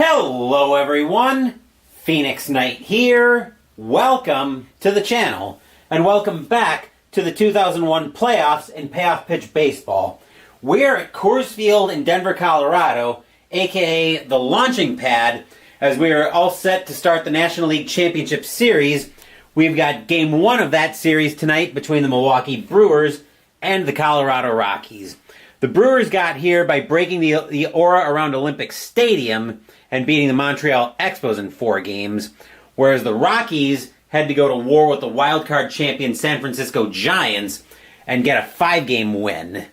Hello everyone, Phoenix Knight here. Welcome to the channel, and welcome back to the 2001 playoffs in Payoff Pitch Baseball. We're at Coors Field in Denver, Colorado, aka the launching pad, as we are all set to start the National League Championship Series. We've got Game 1 of that series tonight between the Milwaukee Brewers and the Colorado Rockies. The Brewers got here by breaking the aura around Olympic Stadium and beating the Montreal Expos in 4 games, whereas the Rockies had to go to war with the wild-card champion San Francisco Giants and get a 5-game win.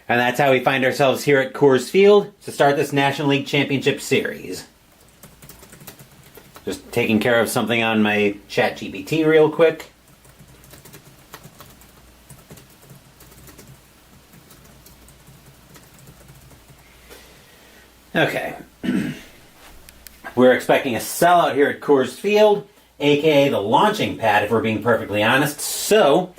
And that's how we find ourselves here at Coors Field to start this National League Championship Series. Just taking care of something on my ChatGPT real quick. Okay. We're expecting a sellout here at Coors Field, aka the launching pad, if we're being perfectly honest. So,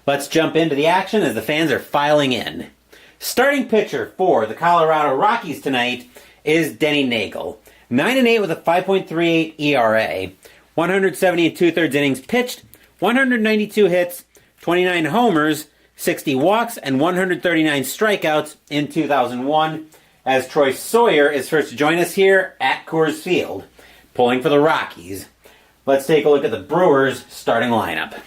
let's jump into the action as the fans are filing in. Starting pitcher for the Colorado Rockies tonight is Denny Nagel. 9-8 with a 5.38 ERA, 170 and 2/3 innings pitched, 192 hits, 29 homers, 60 walks, and 139 strikeouts in 2001. As Troy Sawyer is first to join us here at Coors Field, pulling for the Rockies. Let's take a look at the Brewers' starting lineup.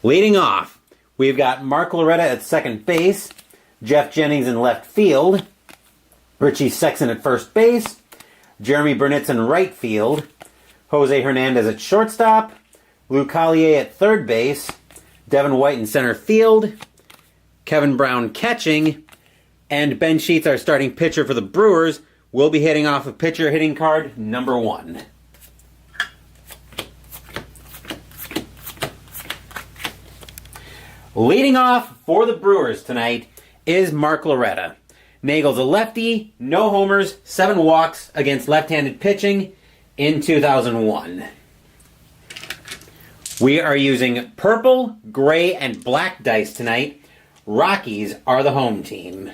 Leading off, we've got Mark Loretta at second base, Jeff Jennings in left field, Richie Sexson at first base, Jeremy Burnitz in right field, Jose Hernandez at shortstop, Lou Collier at third base, Devin White in center field, Kevin Brown catching, and Ben Sheets, our starting pitcher for the Brewers, will be hitting off of pitcher hitting card number 1. Leading off for the Brewers tonight is Mark Loretta. Nagel's a lefty, no homers, 7 walks against left-handed pitching in 2001. We are using purple, gray, and black dice tonight. Rockies are the home team.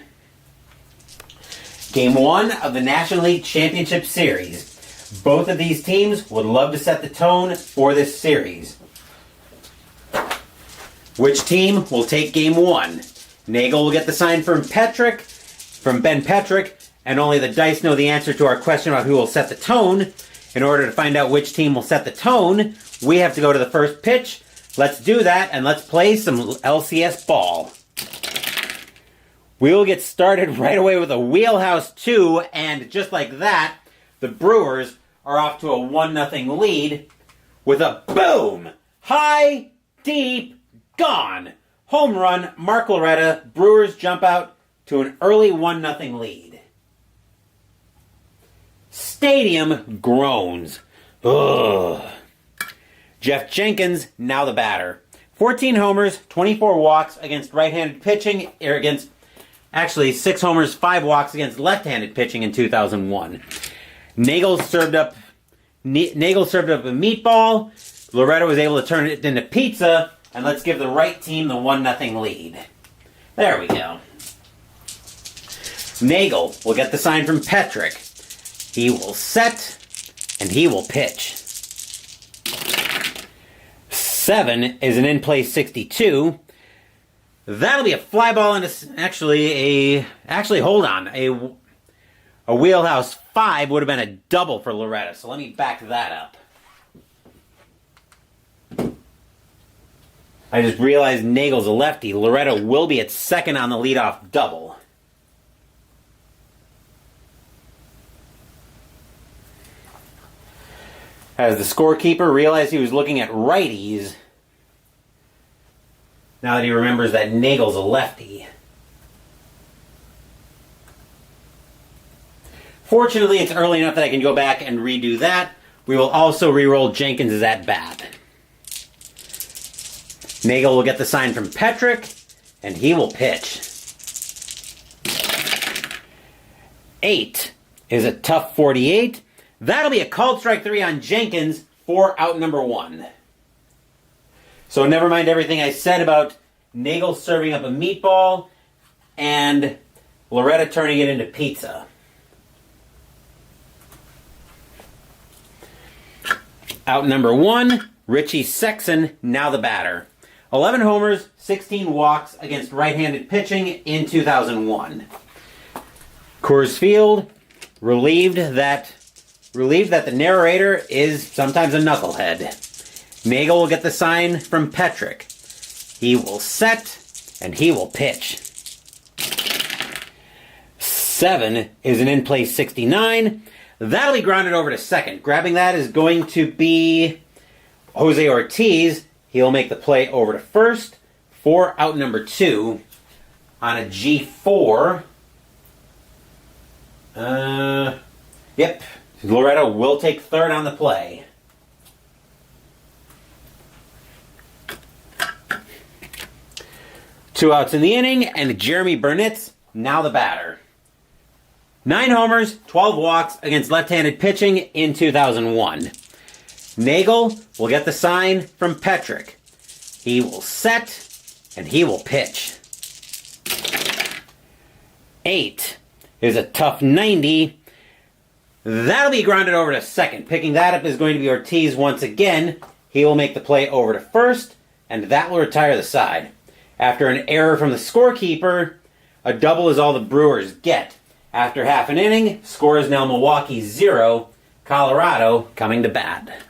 Game 1 of the National League Championship Series. Both of these teams would love to set the tone for this series. Which team will take Game 1? Nagel will get the sign from Ben Petrick, and only the dice know the answer to our question about who will set the tone. In order to find out which team will set the tone, we have to go to the first pitch. Let's do that, and let's play some LCS ball. We will get started right away with a Wheelhouse 2, and just like that, the Brewers are off to a 1-0 lead with a boom! High, deep, gone! Home run, Mark Loretta. Brewers jump out to an early 1-0 lead. Stadium groans. Ugh. Jeff Jenkins, now the batter. 14 homers, 24 walks against right-handed pitching, Actually, 6 homers, 5 walks against left-handed pitching in 2001. Nagel served up a meatball. Loretta was able to turn it into pizza, and let's give the right team the 1-0 lead. There we go. Nagel will get the sign from Petrick. He will set, and he will pitch. 7 is an in-play 62. That'll be a fly ball and a Wheelhouse 5 would have been a double for Loretta. So let me back that up. I just realized Nagel's a lefty. Loretta will be at second on the leadoff double. As the scorekeeper realized he was looking at righties, now that he remembers that Nagel's a lefty. Fortunately, it's early enough that I can go back and redo that. We will also re-roll Jenkins' at bat. Nagel will get the sign from Petrick, and he will pitch. 8 is a tough 48. That'll be a called strike 3 on Jenkins for out number 1. So never mind everything I said about Nagel serving up a meatball and Loretta turning it into pizza. Out number 1, Richie Sexson, now the batter. 11 homers, 16 walks against right-handed pitching in 2001. Coors Field, relieved that the narrator is sometimes a knucklehead. Nagel will get the sign from Petrick. He will set, and he will pitch. 7 is an in-play 69. That'll be grounded over to second. Grabbing that is going to be Jose Ortiz. He'll make the play over to first for out number 2 on a G4. Yep. Loretto will take third on the play. Two outs in the inning, and Jeremy Burnitz, now the batter. 9 homers, 12 walks against left-handed pitching in 2001. Nagel will get the sign from Petrick. He will set, and he will pitch. 8 is a tough 90. That'll be grounded over to second. Picking that up is going to be Ortiz once again. He will make the play over to first, and that will retire the side. After an error from the scorekeeper, a double is all the Brewers get. After half an inning, score is now Milwaukee 0, Colorado coming to bat.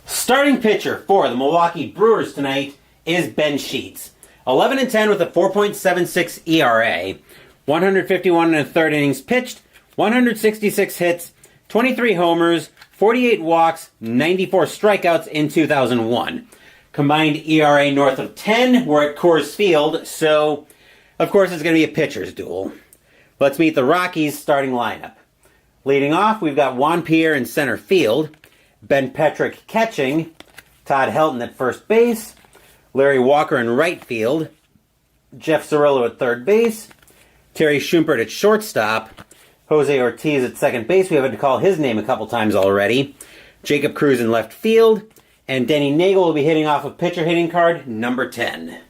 Starting pitcher for the Milwaukee Brewers tonight is Ben Sheets. 11-10 with a 4.76 ERA, 151 and a third innings pitched, 166 hits, 23 homers, 48 walks, 94 strikeouts in 2001. Combined ERA north of 10. We're at Coors Field, so of course it's going to be a pitcher's duel. Let's meet the Rockies' starting lineup. Leading off, we've got Juan Pierre in center field, Ben Petrick catching, Todd Helton at first base, Larry Walker in right field, Jeff Cirillo at third base, Terry Schumpert at shortstop, Jose Ortiz at second base. We have had to call his name a couple times already. Jacob Cruz in left field. And Denny Nagel will be hitting off of pitcher hitting card number 10.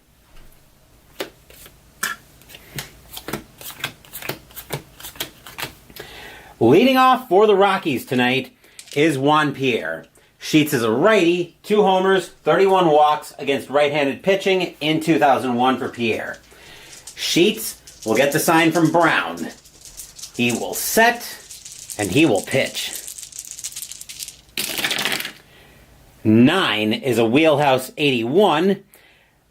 Leading off for the Rockies tonight is Juan Pierre. Sheets is a righty, 2 homers, 31 walks against right-handed pitching in 2001 for Pierre. Sheets will get the sign from Brown. He will set, and he will pitch. 9 is a wheelhouse 81.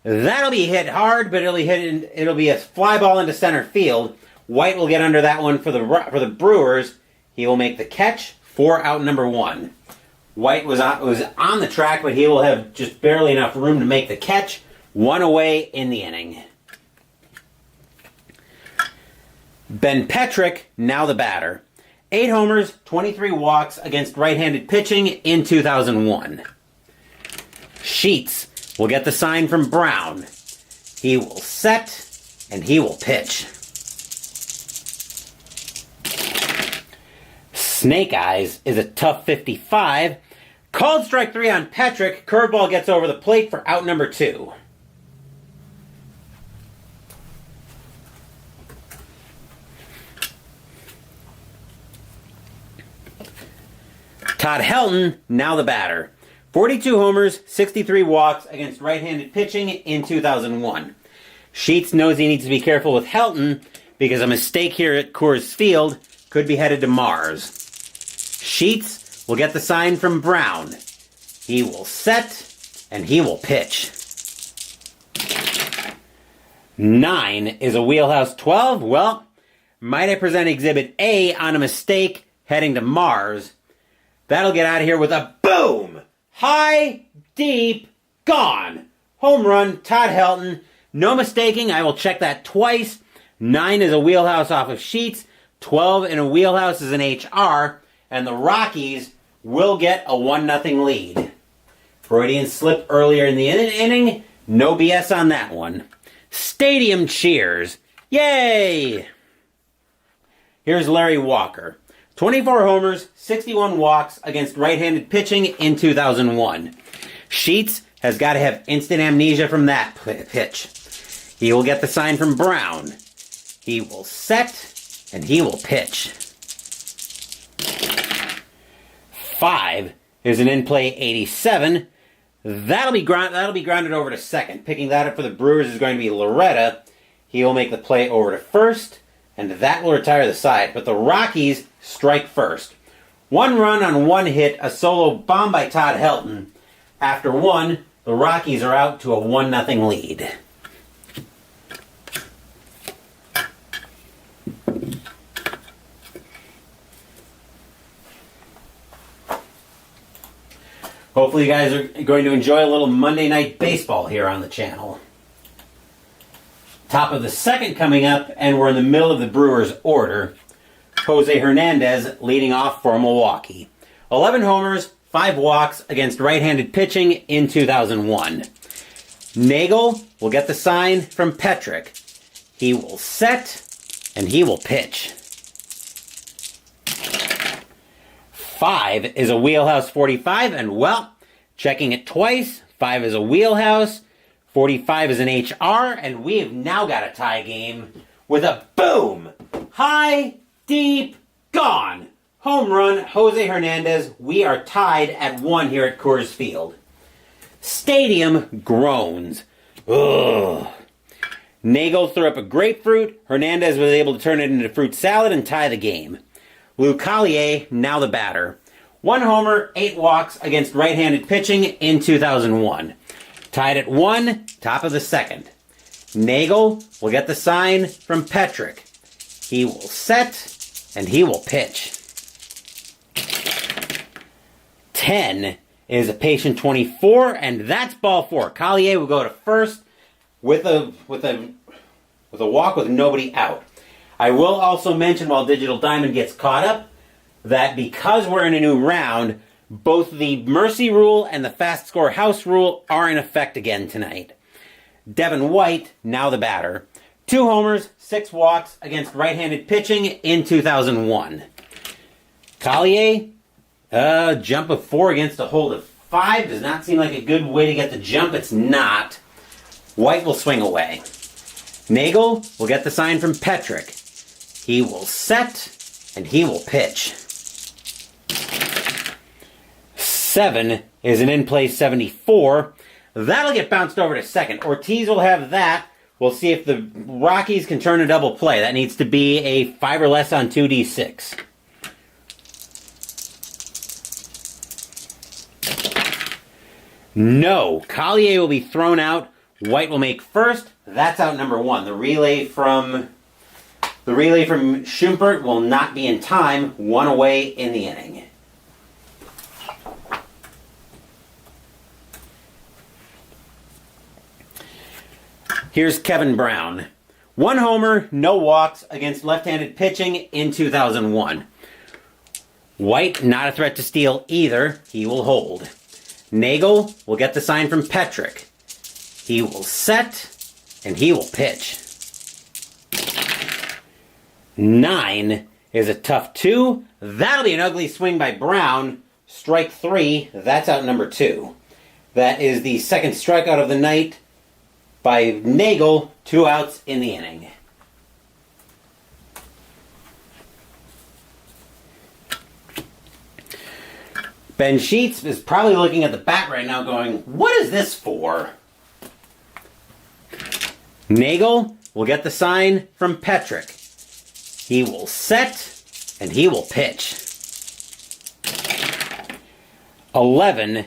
That'll be hit hard, but it'll be a fly ball into center field. White will get under that one for the Brewers. He will make the catch for out number 1. White was on the track, but he will have just barely enough room to make the catch. 1 away in the inning. Ben Petrick, now the batter. 8 homers, 23 walks against right-handed pitching in 2001. Sheets will get the sign from Brown. He will set, and he will pitch. Snake Eyes is a tough 55. Called strike 3 on Petrick. Curveball gets over the plate for out number 2. Todd Helton, now the batter. 42 homers, 63 walks against right-handed pitching in 2001. Sheets knows he needs to be careful with Helton because a mistake here at Coors Field could be headed to Mars. Sheets will get the sign from Brown. He will set, and he will pitch. 9 is a wheelhouse 12. Well, might I present Exhibit A on a mistake heading to Mars? That'll get out of here with a boom! High, deep, gone. Home run, Todd Helton. No mistaking, I will check that twice. 9 is a wheelhouse off of Sheets. 12 in a wheelhouse is an HR. And the Rockies will get a 1-0 lead. Freudian slip earlier in the inning. No BS on that one. Stadium cheers. Yay! Here's Larry Walker. 24 homers, 61 walks against right-handed pitching in 2001. Sheets has got to have instant amnesia from that pitch. He will get the sign from Brown. He will set, and he will pitch. 5 is an in-play 87. That'll be grounded over to second. Picking that up for the Brewers is going to be Loretta. He will make the play over to first, and that will retire the side. But the Rockies strike first. 1 run on 1 hit, a solo bomb by Todd Helton. After 1, the Rockies are out to a 1-0 lead. Hopefully you guys are going to enjoy a little Monday Night Baseball here on the channel. Top of the second coming up, and we're in the middle of the Brewers' order. Jose Hernandez leading off for Milwaukee. 11 homers, 5 walks against right-handed pitching in 2001. Nagel will get the sign from Petrick. He will set, and he will pitch. 5 is a wheelhouse 45, and well, checking it twice, 5 is a wheelhouse, 45 is an HR, and we have now got a tie game with a boom! High, deep, gone! Home run, Jose Hernandez. We are tied at 1 here at Coors Field. Stadium groans. Ugh. Nagel threw up a grapefruit. Hernandez was able to turn it into fruit salad and tie the game. Lou Collier, now the batter. 1 homer, 8 walks against right-handed pitching in 2001. Tied at 1, top of the second. Nagel will get the sign from Petrick. He will set, and he will pitch. 10 is a patient 24, and that's ball 4. Collier will go to first with a walk with nobody out. I will also mention, while Digital Diamond gets caught up, that because we're in a new round, both the mercy rule and the fast score house rule are in effect again tonight. Devin White, now the batter. 2 homers, 6 walks against right-handed pitching in 2001. Collier, jump of 4 against a hold of 5. Does not seem like a good way to get the jump. It's not. White will swing away. Nagel will get the sign from Petrick. He will set, and he will pitch. 7 is an in-play 74. That'll get bounced over to second. Ortiz will have that. We'll see if the Rockies can turn a double play. That needs to be a 5 or less on 2d6. No. Collier will be thrown out. White will make first. That's out number 1. The relay from Schumpert will not be in time. 1 away in the inning. Here's Kevin Brown. 1 homer, no walks against left-handed pitching in 2001. White, not a threat to steal either. He will hold. Nagel will get the sign from Petrick. He will set, and he will pitch. 9 is a tough 2. That'll be an ugly swing by Brown. Strike 3. That's out number 2. That is the second strikeout of the night by Nagel. 2 outs in the inning. Ben Sheets is probably looking at the bat right now going, what is this for? Nagel will get the sign from Petrick. He will set, and he will pitch. 11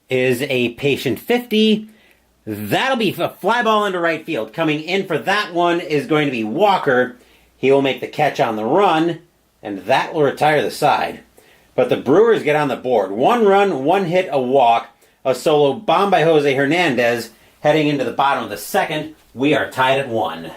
is a patient 50. That'll be a fly ball into right field. Coming in for that one is going to be Walker. He will make the catch on the run, and that will retire the side. But the Brewers get on the board. 1 run, 1 hit, a walk, a solo bomb by Jose Hernandez. Heading into the bottom of the second, we are tied at 1.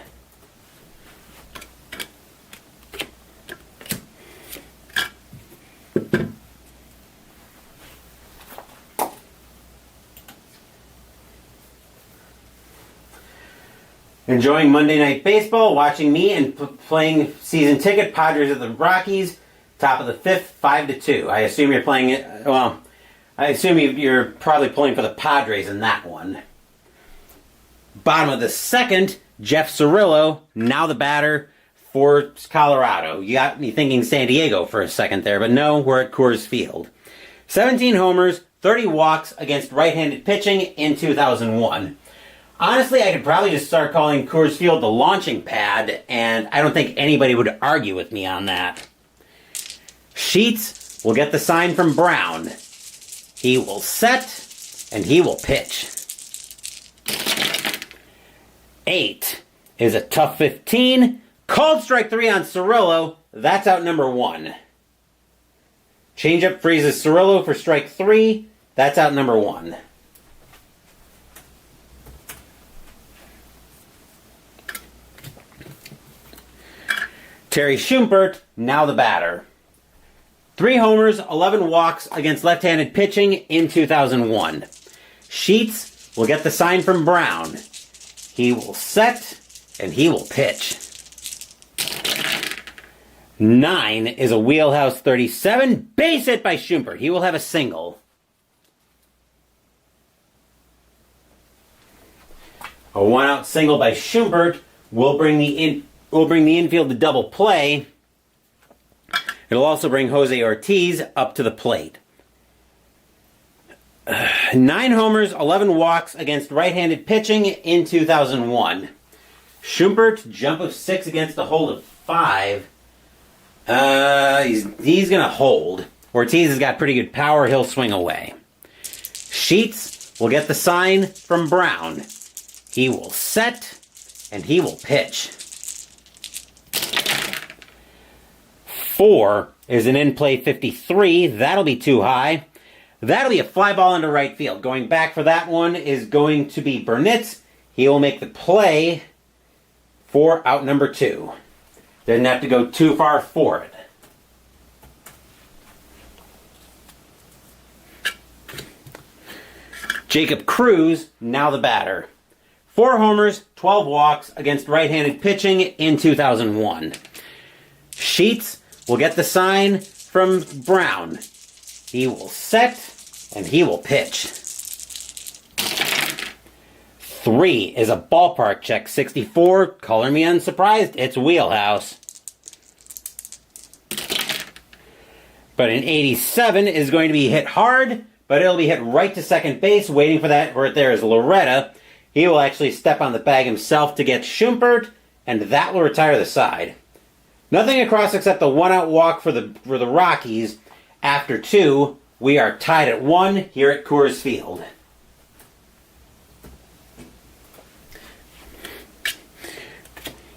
Enjoying Monday Night Baseball, watching me and playing season ticket, Padres at the Rockies, top of the 5th, 5-2. I assume you're playing it, well, I assume you're probably pulling for the Padres in that one. Bottom of the second, Jeff Cirillo, now the batter for Colorado. You got me thinking San Diego for a second there, but no, we're at Coors Field. 17 homers, 30 walks against right-handed pitching in 2001. Honestly, I could probably just start calling Coors Field the launching pad, and I don't think anybody would argue with me on that. Sheets will get the sign from Brown. He will set, and he will pitch. 8 is a tough 15. Called strike 3 on Cirillo. That's out number 1. Changeup freezes Cirillo for strike 3. That's out number 1. Terry Schumpert, now the batter. 3 homers, 11 walks against left-handed pitching in 2001. Sheets will get the sign from Brown. He will set, and he will pitch. 9 is a wheelhouse 37. Base hit by Schumpert. He will have a single. A 1-out single by Schumpert will bring the infield to double play. It'll also bring Jose Ortiz up to the plate. 9 homers, 11 walks against right-handed pitching in 2001. Schumpert, jump of 6 against a hold of 5. He's going to hold. Ortiz has got pretty good power. He'll swing away. Sheets will get the sign from Brown. He will set, and he will pitch. 4 is an in-play 53. That'll be too high. That'll be a fly ball into right field. Going back for that one is going to be Burnitz. He will make the play for out number 2. Didn't have to go too far for it. Jacob Cruz, now the batter. 4 homers, 12 walks against right-handed pitching in 2001. Sheets will get the sign from Brown. He will set, and he will pitch. 3 is a ballpark check 64. Color me unsurprised, it's wheelhouse. But an 87 is going to be hit hard, but it'll be hit right to second base. Waiting for that right there is Loretta. He will actually step on the bag himself to get Schumpert, and that will retire the side. Nothing across except the 1-out walk for the Rockies. After 2, we are tied at 1 here at Coors Field.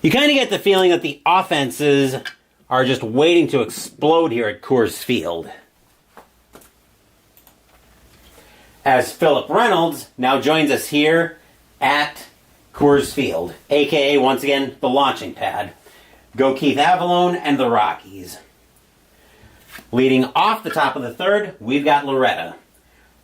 You kind of get the feeling that the offenses are just waiting to explode here at Coors Field. As Philip Reynolds now joins us here at Coors Field, a.k.a. once again, the launching pad. Go Keith Avalone and the Rockies. Leading off the top of the 3rd, we've got Loretta.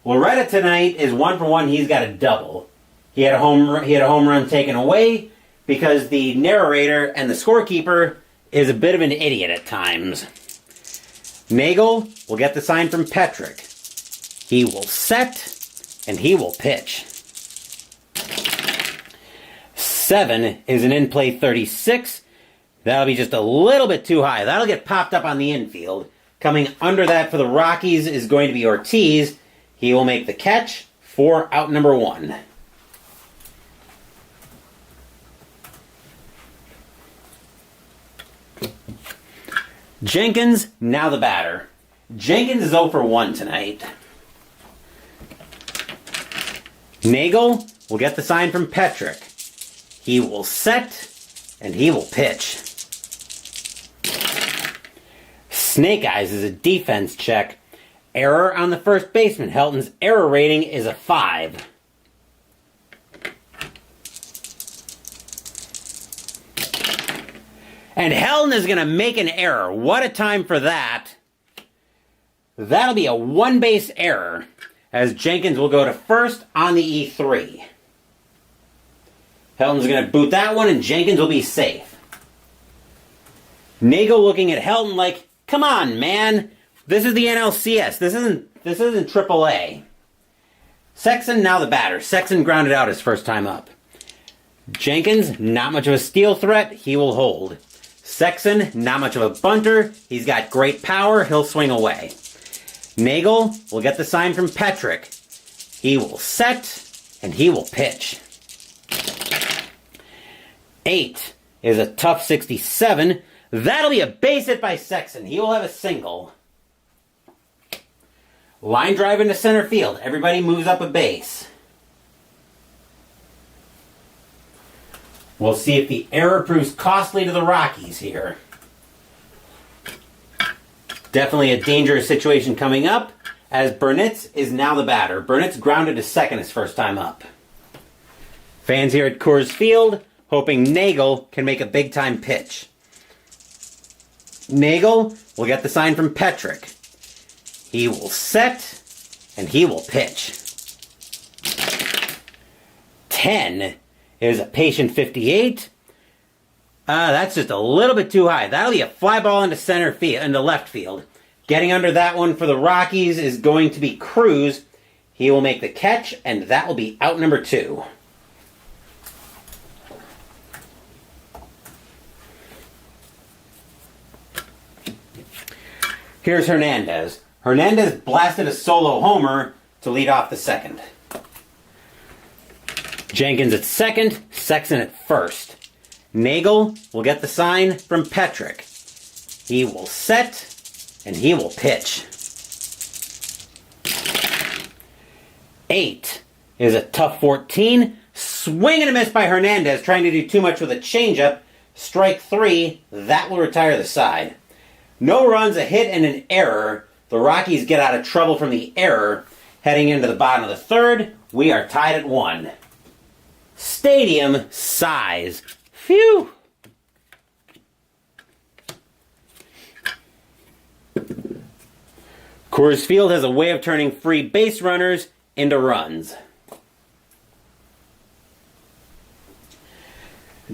Loretta tonight is 1 for 1. He's got a double. He had a home run taken away because the narrator and the scorekeeper is a bit of an idiot at times. Nagel will get the sign from Petrick. He will set, and he will pitch. 7 is an in-play 36. That'll be just a little bit too high. That'll get popped up on the infield. Coming under that for the Rockies is going to be Ortiz. He will make the catch for out number 1. Jenkins, now the batter. Jenkins is 0 for 1 tonight. Nagel will get the sign from Petrick. He will set, and he will pitch. Snake Eyes is a defense check. Error on the first baseman. Helton's error rating is a 5. And Helton is going to make an error. What a time for that. That'll be a 1-base error, as Jenkins will go to first on the E3. Helton's going to boot that one, and Jenkins will be safe. Nagel looking at Helton like, come on, man. This is the NLCS. This isn't AAA. Sexton now the batter. Sexton grounded out his first time up. Jenkins, not much of a steal threat. He will hold. Sexton, not much of a bunter. He's got great power. He'll swing away. Nagel will get the sign from Petrick. He will set, and he will pitch. 8 is a tough 67. That'll be a base hit by Sexton. He will have a single. Line drive into center field. Everybody moves up a base. We'll see if the error proves costly to the Rockies here. Definitely a dangerous situation coming up, as Burnitz is now the batter. Burnitz grounded to second his first time up. Fans here at Coors Field hoping Nagel can make a big-time pitch. Nagel will get the sign from Petrick. He will set, and he will pitch. 10 is a patient 58. That's just a little bit too high. That'll be a fly ball into center field, into left field. Getting under that one for the Rockies is going to be Cruz. He will make the catch, and that will be out number 2. Here's Hernandez. Hernandez blasted a solo homer to lead off the second. Jenkins at second, Sexton at first. Nagel will get the sign from Petrick. He will set, and he will pitch. 8 is a tough 14. Swing and a miss by Hernandez, trying to do too much with a changeup. Strike 3, that will retire the side. No runs, a hit, and an error. The Rockies get out of trouble from the error. Heading into the bottom of the third, we are tied at 1. Stadium size. Phew! Coors Field has a way of turning free base runners into runs.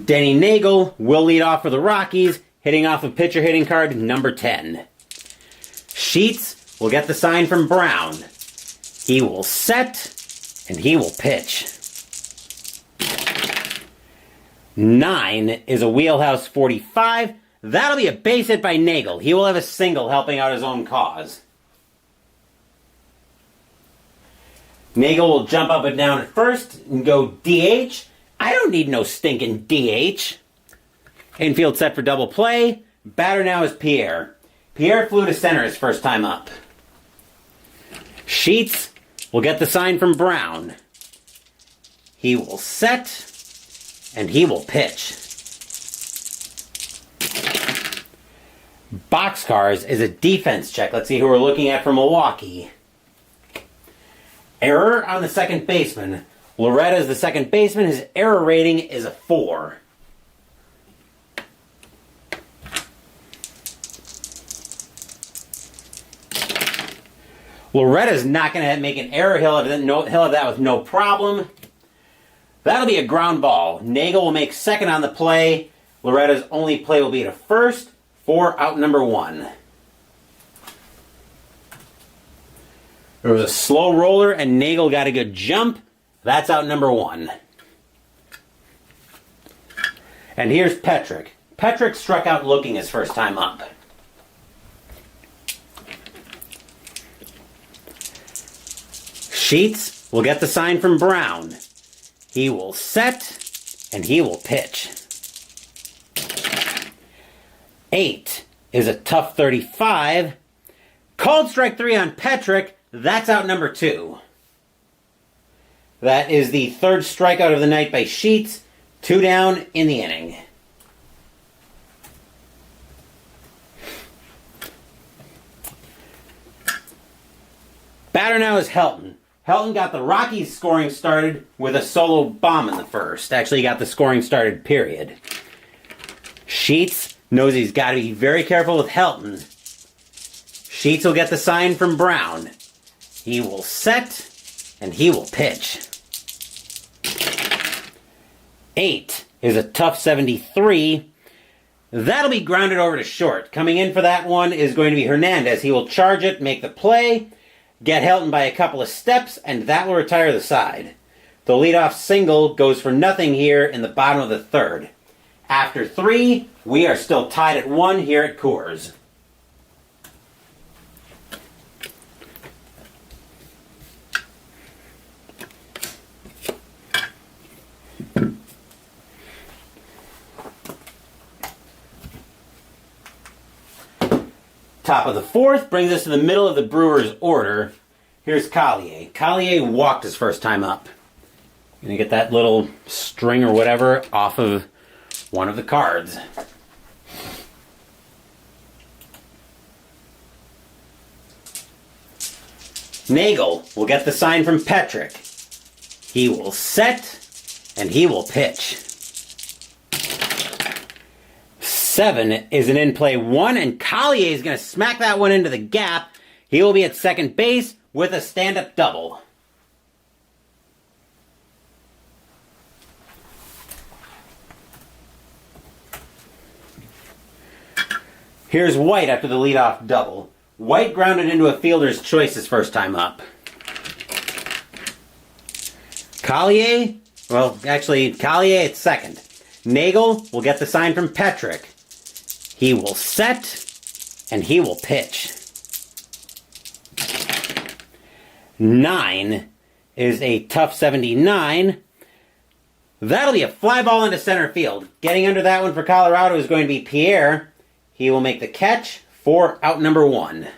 Denny Nagel will lead off for the Rockies, hitting off of pitcher hitting card number 10. Sheets will get the sign from Brown. He will set, and he will pitch. 9 is a wheelhouse 45. That'll be a base hit by Nagel. He will have a single helping out his own cause. Nagel will jump up and down at first and go DH. I don't need no stinking DH. Infield set for double play. Batter now is Pierre. Pierre flew to center his first time up. Sheets will get the sign from Brown. He will set, and he will pitch. Boxcars is a defense check. Let's see who we're looking at for Milwaukee. Error on the second baseman. Loretta is the second baseman. His error rating is a 4. Loretta's not going to make an error. He'll have that with no problem. That'll be a ground ball. Nagel will make second on the play. Loretta's only play will be to first for out number 1. There was a slow roller, and Nagel got a good jump. That's out number 1. And here's Petrick. Petrick struck out looking his first time up. Sheets will get the sign from Brown. He will set, and he will pitch. 8 is a tough 35. Called strike 3 on Petrick. That's out number 2. That is the third strikeout of the night by Sheets. 2 down in the inning. Batter now is Helton. Helton got the Rockies scoring started with a solo bomb in the first. Actually, he got the scoring started, period. Sheets knows he's got to be very careful with Helton. Sheets will get the sign from Brown. He will set, and he will pitch. 8 is a tough 73. That'll be grounded over to short. Coming in for that one is going to be Hernandez. He will charge it, make the play, get Helton by a couple of steps, and that will retire the side. The leadoff single goes for nothing here in the bottom of the third. After 3, we are still tied at 1 here at Coors. Top of the 4th brings us to the middle of the Brewers' order. Here's Collier. Collier walked his first time up. Gonna get that little string or whatever off of one of the cards. Nagel will get the sign from Petrick. He will set, and he will pitch. 7 is an in-play 1, and Collier is going to smack that one into the gap. He will be at second base with a stand-up double. Here's White after the leadoff double. White grounded into a fielder's choice his first time up. Collier, Collier at second. Nagel will get the sign from Petrick. He will set, and he will pitch. 9 is a tough 79. That'll be a fly ball into center field. Getting under that one for Colorado is going to be Pierre. He will make the catch for out number 1.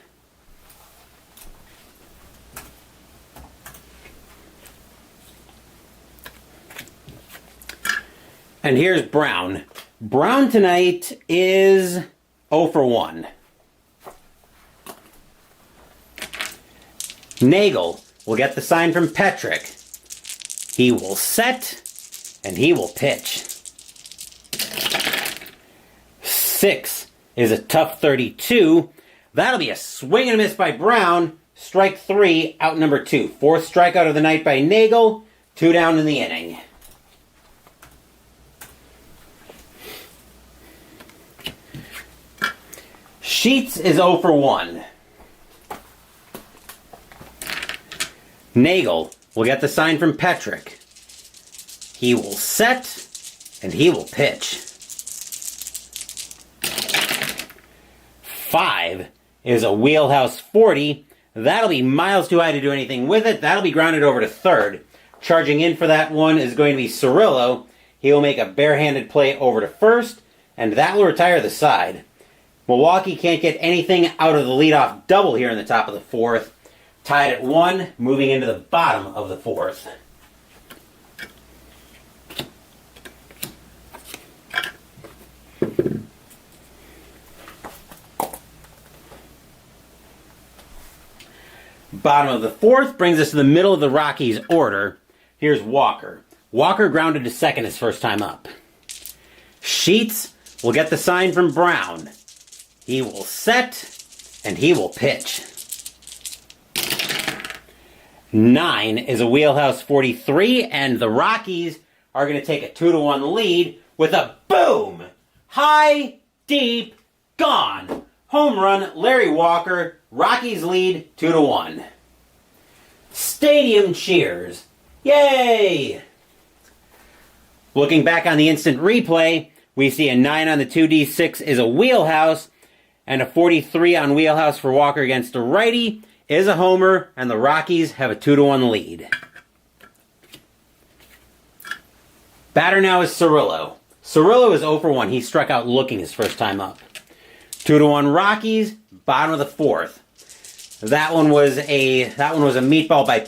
And here's Brown. Brown tonight is 0 for 1. Nagel will get the sign from Petrick. He will set, and he will pitch. 6 is a tough 32. That'll be a swing and a miss by Brown. Strike 3, out number 2. 4th strikeout of the night by Nagel. 2 down in the inning. Sheets is 0 for 1. Nagel will get the sign from Petrick. He will set, and he will pitch. 5 is a wheelhouse 40. That'll be miles too high to do anything with it. That'll be grounded over to third. Charging in for that one is going to be Cirillo. He will make a barehanded play over to first, and that will retire the side. Milwaukee can't get anything out of the leadoff double here in the top of the 4th. Tied at 1, moving into the bottom of the 4th. Bottom of the 4th brings us to the middle of the Rockies' order. Here's Walker. Walker grounded to second his first time up. Sheets will get the sign from Brown. He will set, and he will pitch. 9 is a wheelhouse 43, and the Rockies are going to take a 2-1 lead with a boom! High, deep, gone! Home run, Larry Walker. Rockies lead 2-1. Stadium cheers. Yay! Looking back on the instant replay, we see a 9 on the 2D6 is a wheelhouse, and a 43 on wheelhouse for Walker against a righty is a homer, and the Rockies have a 2-1 lead. Batter now is Cirillo. Cirillo is 0 for 1. He struck out looking his first time up. 2-1 Rockies, bottom of the 4th. That one was a meatball by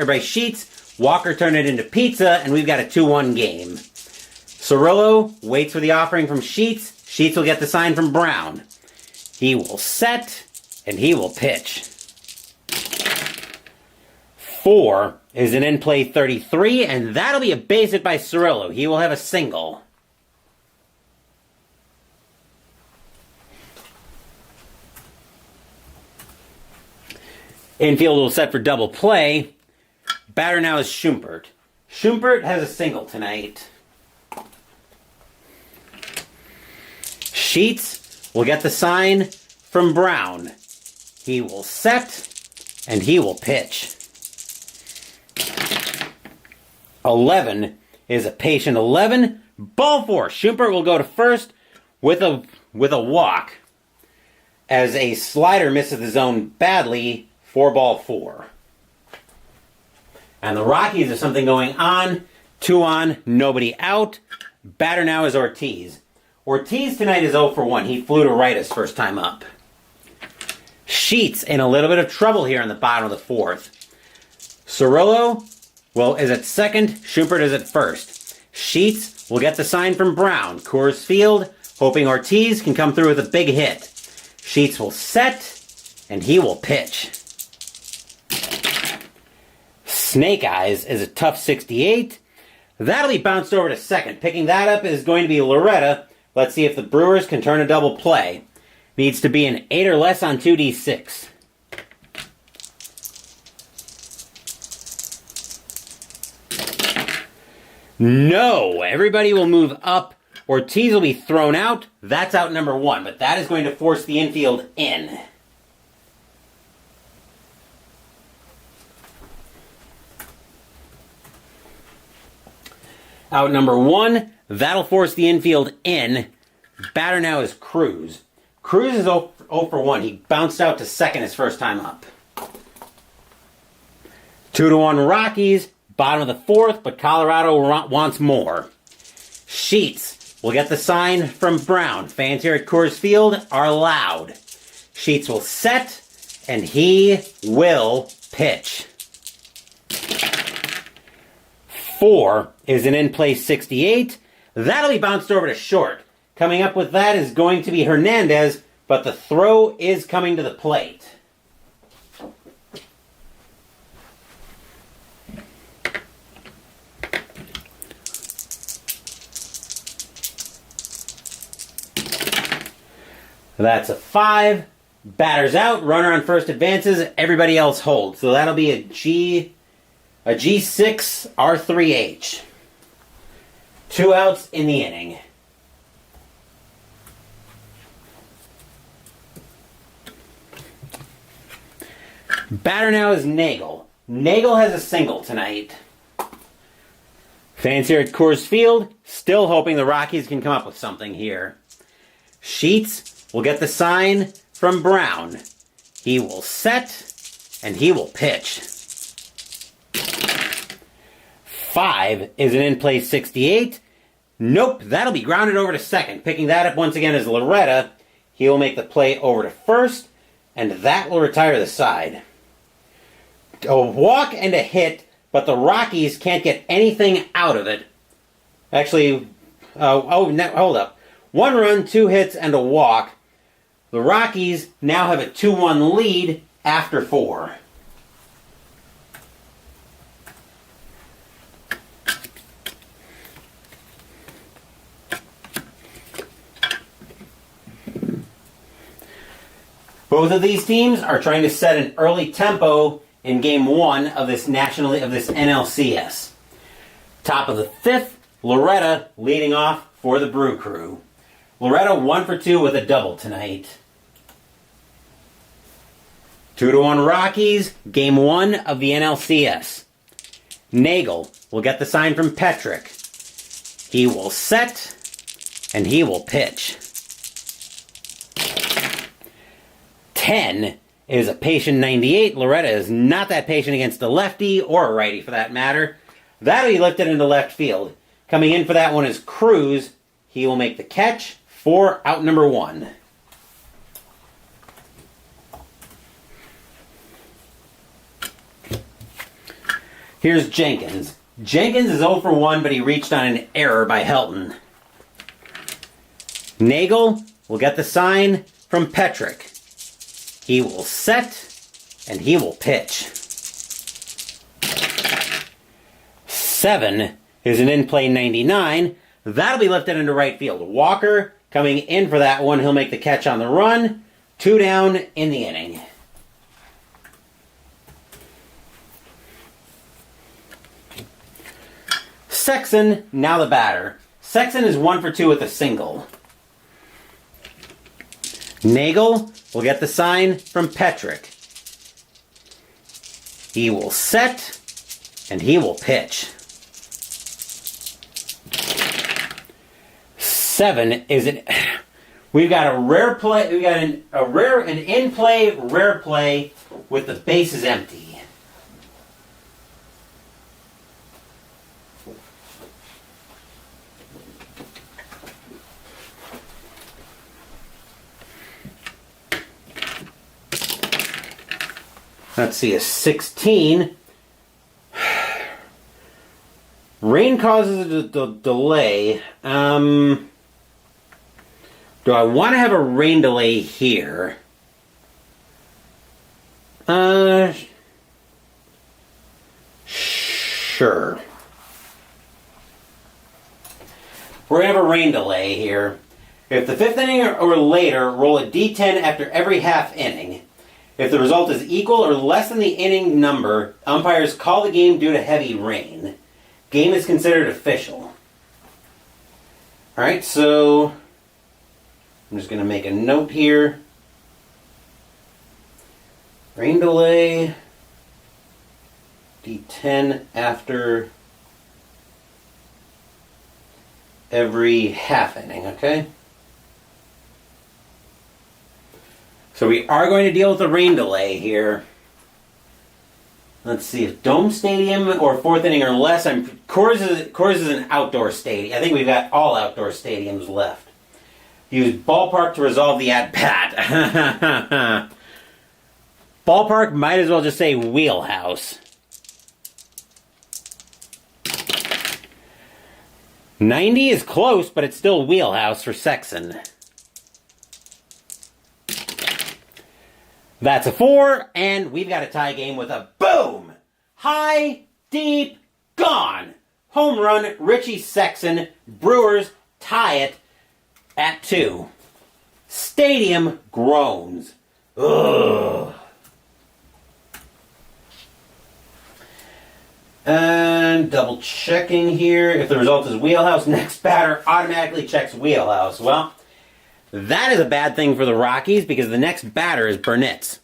by Sheets. Walker turned it into pizza, and we've got a 2-1 game. Cirillo waits for the offering from Sheets. Sheets will get the sign from Brown. He will set, and he will pitch. 4 is an in-play 33, and that'll be a base hit by Cirillo. He will have a single. Infield will set for double play. Batter now is Schumpert. Schumpert has a single tonight. Sheets will get the sign from Brown. He will set, and he will pitch. 11 is a patient 11. Ball 4. Schumpert will go to first with a walk as a slider misses the zone badly for ball 4. And the Rockies have something going on. 2 on, nobody out. Batter now is Ortiz. Ortiz tonight is 0 for 1. He flew to right his first time up. Sheets in a little bit of trouble here in the bottom of the 4th. Cirillo, is at second. Schumpert is at first. Sheets will get the sign from Brown. Coors Field, hoping Ortiz can come through with a big hit. Sheets will set, and he will pitch. Snake Eyes is a tough 68. That'll be bounced over to second. Picking that up is going to be Loretta. Let's see if the Brewers can turn a double play. Needs to be an 8 or less on 2D6. No! Everybody will move up. Ortiz will be thrown out. That's out number 1, but that is going to force the infield in. Out number 1, that'll force the infield in. Batter now is Cruz. Cruz is 0 for 1. He bounced out to second his first time up. 2-1 Rockies, bottom of the 4th, but Colorado wants more. Sheets will get the sign from Brown. Fans here at Coors Field are loud. Sheets will set, and he will pitch. 4 is an in-play 68. That'll be bounced over to short. Coming up with that is going to be Hernandez, but the throw is coming to the plate. That's a 5. Batter's out. Runner on first advances. Everybody else holds. So that'll be a G6 R3H. 2 outs in the inning. Batter now is Nagel. Nagel has a single tonight. Fans here at Coors Field still hoping the Rockies can come up with something here. Sheets will get the sign from Brown. He will set, and he will pitch. 5 is an in-play 68. Nope, that'll be grounded over to second. Picking that up once again is Loretta. He will make the play over to first, and that will retire the side. A walk and a hit, but the Rockies can't get anything out of it. Actually, hold up. 1 run, 2 hits, and a walk. The Rockies now have a 2-1 lead after 4. Both of these teams are trying to set an early tempo in Game 1 of this NLCS. Top of the 5th, Loretta leading off for the Brew Crew. Loretta 1 for 2 with a double tonight. 2-1 Rockies, Game 1 of the NLCS. Nagel will get the sign from Petrick. He will set, and he will pitch. 10 is a patient 98. Loretta is not that patient against a lefty or a righty for that matter. That'll be lifted into left field. Coming in for that one is Cruz. He will make the catch for out number 1. Here's Jenkins. Jenkins is 0 for 1, but he reached on an error by Helton. Nagel will get the sign from Petrick. He will set, and he will pitch. 7 is an in-play 99. That'll be lifted into right field. Walker coming in for that one. He'll make the catch on the run. 2 down in the inning. Sexton, now the batter. Sexton is 1 for 2 with a single. Nagel will get the sign from Petrick. He will set, and he will pitch. 7 is an. We've got a rare play. We got an in play rare play with the bases empty. Let's see, a 16. Rain causes a delay. Do I want to have a rain delay here? Sure. We're going to have a rain delay here. If the 5th inning or later, roll a D10 after every half inning. If the result is equal or less than the inning number, umpires call the game due to heavy rain. Game is considered official. Alright, so I'm just going to make a note here. Rain delay, D10 after every half inning, okay? So we are going to deal with the rain delay here. Let's see if Dome Stadium or 4th inning or less. Coors is an outdoor stadium. I think we've got all outdoor stadiums left. Use ballpark to resolve the at-bat. Ballpark might as well just say wheelhouse. 90 is close, but it's still wheelhouse for Sexton. That's a 4, and we've got a tie game with a boom! High, deep, gone! Home run, Richie Sexton. Brewers tie it at 2. Stadium groans. Ugh. And double checking here. If the result is wheelhouse, next batter automatically checks wheelhouse. Well, that is a bad thing for the Rockies because the next batter is Burnitz.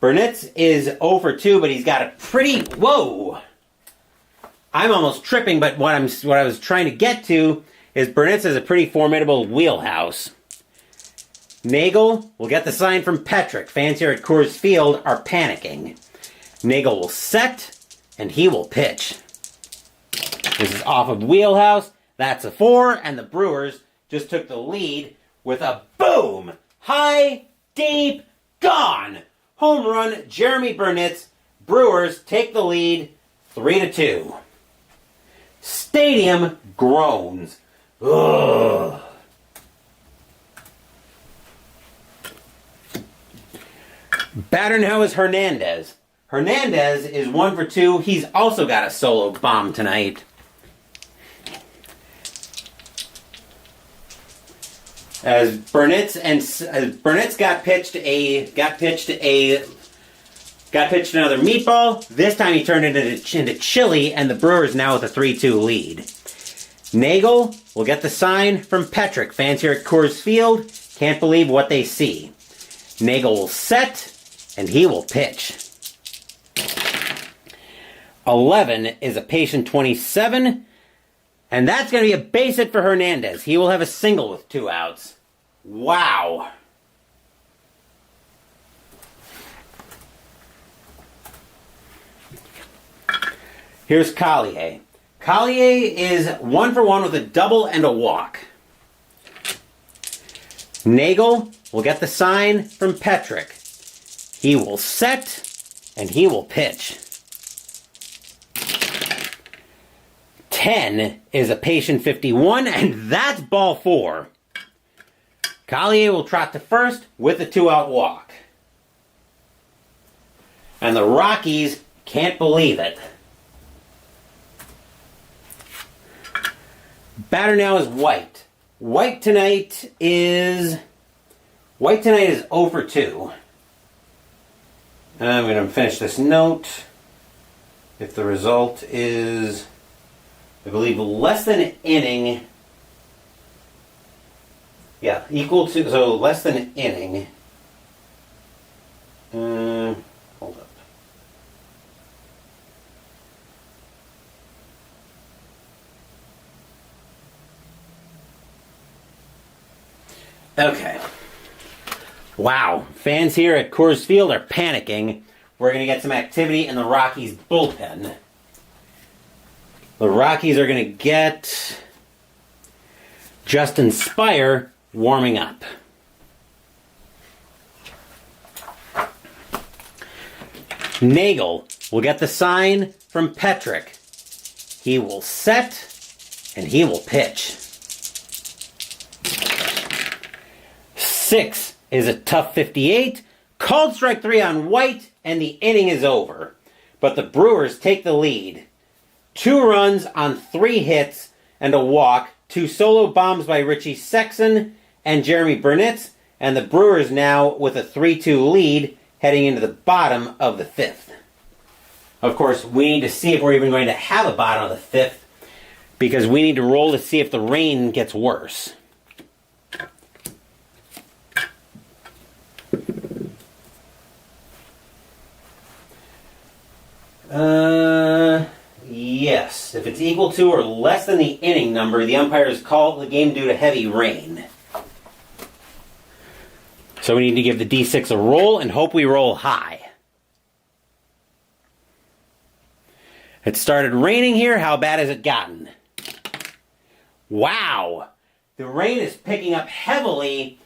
Burnitz is 0 for 2, but he's got a pretty... Whoa! I'm almost tripping, but what I was trying to get to is Burnitz has a pretty formidable wheelhouse. Nagel will get the sign from Petrick. Fans here at Coors Field are panicking. Nagel will set, and he will pitch. This is off of wheelhouse. That's a 4, and the Brewers just took the lead with a boom! High, deep, gone! Home run, Jeremy Burnitz. Brewers take the lead 3-2. Stadium groans. Ugh. Batter now is Hernandez. Hernandez is 1 for 2. He's also got a solo bomb tonight. As Burnitz got pitched another meatball. This time he turned it into chili, and the Brewers now with a 3-2 lead. Nagel will get the sign from Petrick. Fans here at Coors Field can't believe what they see. Nagel will set, and he will pitch. 11 is a patient 27. And that's going to be a base hit for Hernandez. He will have a single with 2 outs. Wow. Here's Collier. Collier is 1 for 1 with a double and a walk. Nagel will get the sign from Petrick. He will set, and he will pitch. 10 is a patient 51, and that's ball 4. Collier will trot to first with a 2-out walk. And the Rockies can't believe it. Batter now is White. White tonight is 0 for 2. I'm going to finish this note. If the result is, I believe, less than an inning. Yeah, equal to, so less than an inning. Hold up. Okay. Wow. Fans here at Coors Field are panicking. We're going to get some activity in the Rockies bullpen. The Rockies are going to get Justin Spire warming up. Nagel will get the sign from Petrick. He will set and he will pitch. 6 is a tough 58. Called strike 3 on White, and the inning is over. But the Brewers take the lead. 2 runs on 3 hits and a walk. 2 solo bombs by Richie Sexson and Jeremy Burnitz. And the Brewers now with a 3-2 lead heading into the bottom of the 5th. Of course, we need to see if we're even going to have a bottom of the 5th, because we need to roll to see if the rain gets worse. Yes. If it's equal to or less than the inning number, the umpires call the game due to heavy rain. So we need to give the D6 a roll and hope we roll high. It started raining here. How bad has it gotten? Wow. The rain is picking up heavily,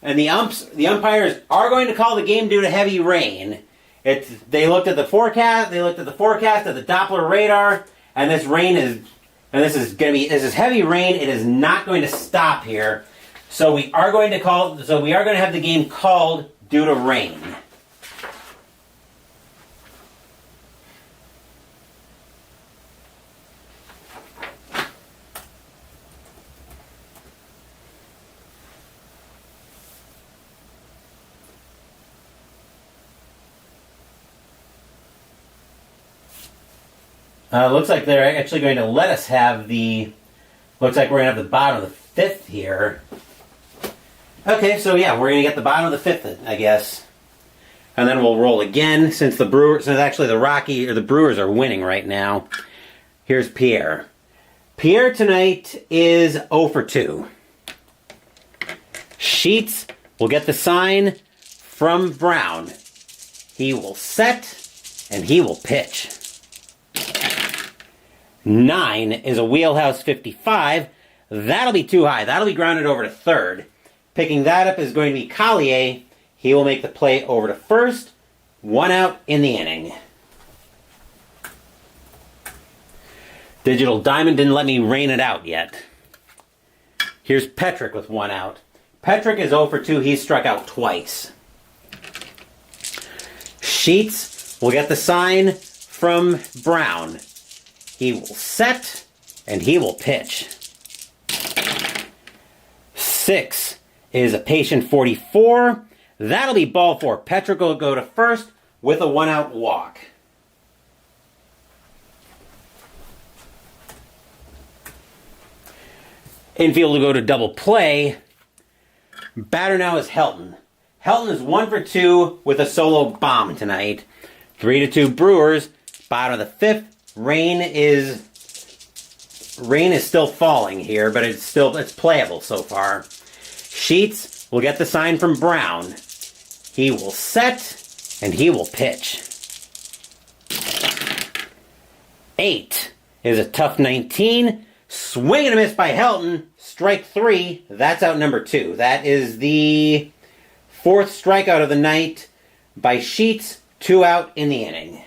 and the umpires are going to call the game due to heavy rain. They looked at the forecast. They looked at the forecast at the Doppler radar, and this is heavy rain. It is not going to stop here, so we are going to have the game called due to rain. Looks like they're actually going to let us have looks like we're going to have the bottom of the 5th here. Okay, so yeah, we're going to get the bottom of the 5th, I guess. And then we'll roll again, since the Brewers are winning right now. Here's Pierre. Pierre tonight is 0 for 2. Sheets will get the sign from Brown. He will set and he will pitch. 9 is a wheelhouse 55. That'll be too high. That'll be grounded over to third. Picking that up is going to be Collier. He will make the play over to first. 1 out in the inning. Digital Diamond didn't let me rain it out yet. Here's Petrick with 1 out. Petrick is 0 for 2. He's struck out twice. Sheets will get the sign from Brown. He will set, and he will pitch. 6 is a patient 44. That'll be ball 4. Petrick will go to first with a 1-out walk. Infield will go to double play. Batter now is Helton. Helton is 1 for 2 with a solo bomb tonight. 3-2 Brewers. Bottom of the 5th. Rain is still falling here, but it's playable so far. Sheets will get the sign from Brown. He will set and he will pitch. 8 is a tough 19. Swing and a miss by Helton. Strike 3. That's out number 2. That is the 4th strikeout of the night by Sheets. 2 out in the inning.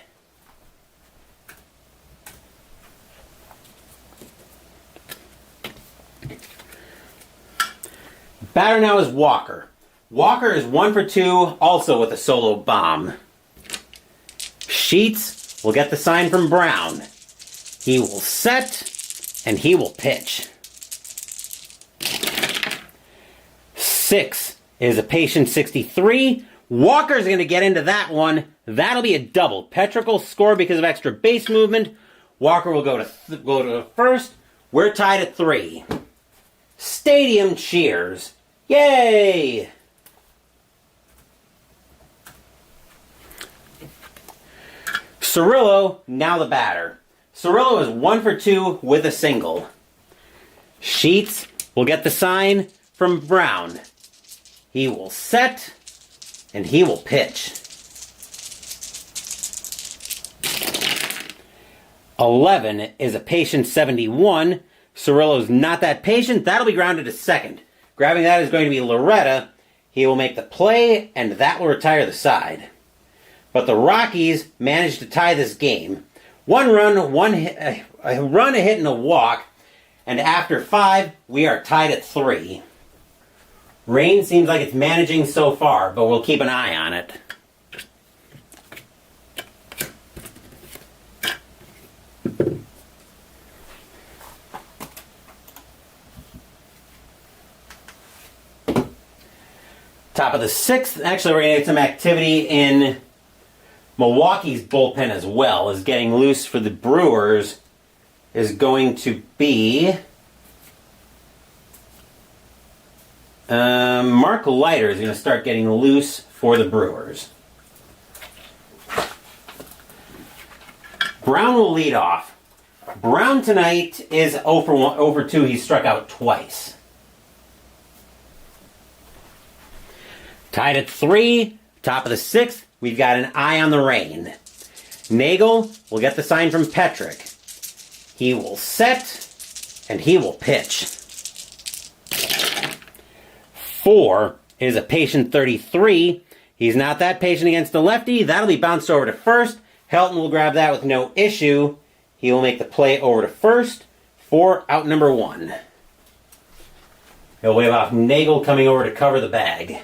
Batter now is Walker. Walker is 1 for 2, also with a solo bomb. Sheets will get the sign from Brown. He will set, and he will pitch. 6 is a patient 63. Walker's going to get into that one. That'll be a double. Petrick will score because of extra base movement. Walker will go to first. We're tied at 3. Stadium cheers. Yay! Cirillo, now the batter. Cirillo is 1 for 2 with a single. Sheets will get the sign from Brown. He will set, and he will pitch. 11 is a patient 71. Cirillo's not that patient. That'll be grounded to second. Grabbing that is going to be Loretta. He will make the play, and that will retire the side. But the Rockies managed to tie this game. One run, a run, a hit, and a walk. And after 5, we are tied at 3. Rain seems like it's managing so far, but we'll keep an eye on it. Top of the 6th, actually we're going to get some activity in Milwaukee's bullpen as well, as getting loose for the Brewers is going to be Mark Leiter is going to start getting loose for the Brewers. Brown will lead off. Brown tonight is 0 for 2. He struck out twice. Tied at 3, top of the 6th, we've got an eye on the rain. Nagel will get the sign from Petrick. He will set, and he will pitch. 4 is a patient 33. He's not that patient against the lefty. That'll be bounced over to first. Helton will grab that with no issue. He will make the play over to first for out number 1. He'll wave off Nagel coming over to cover the bag.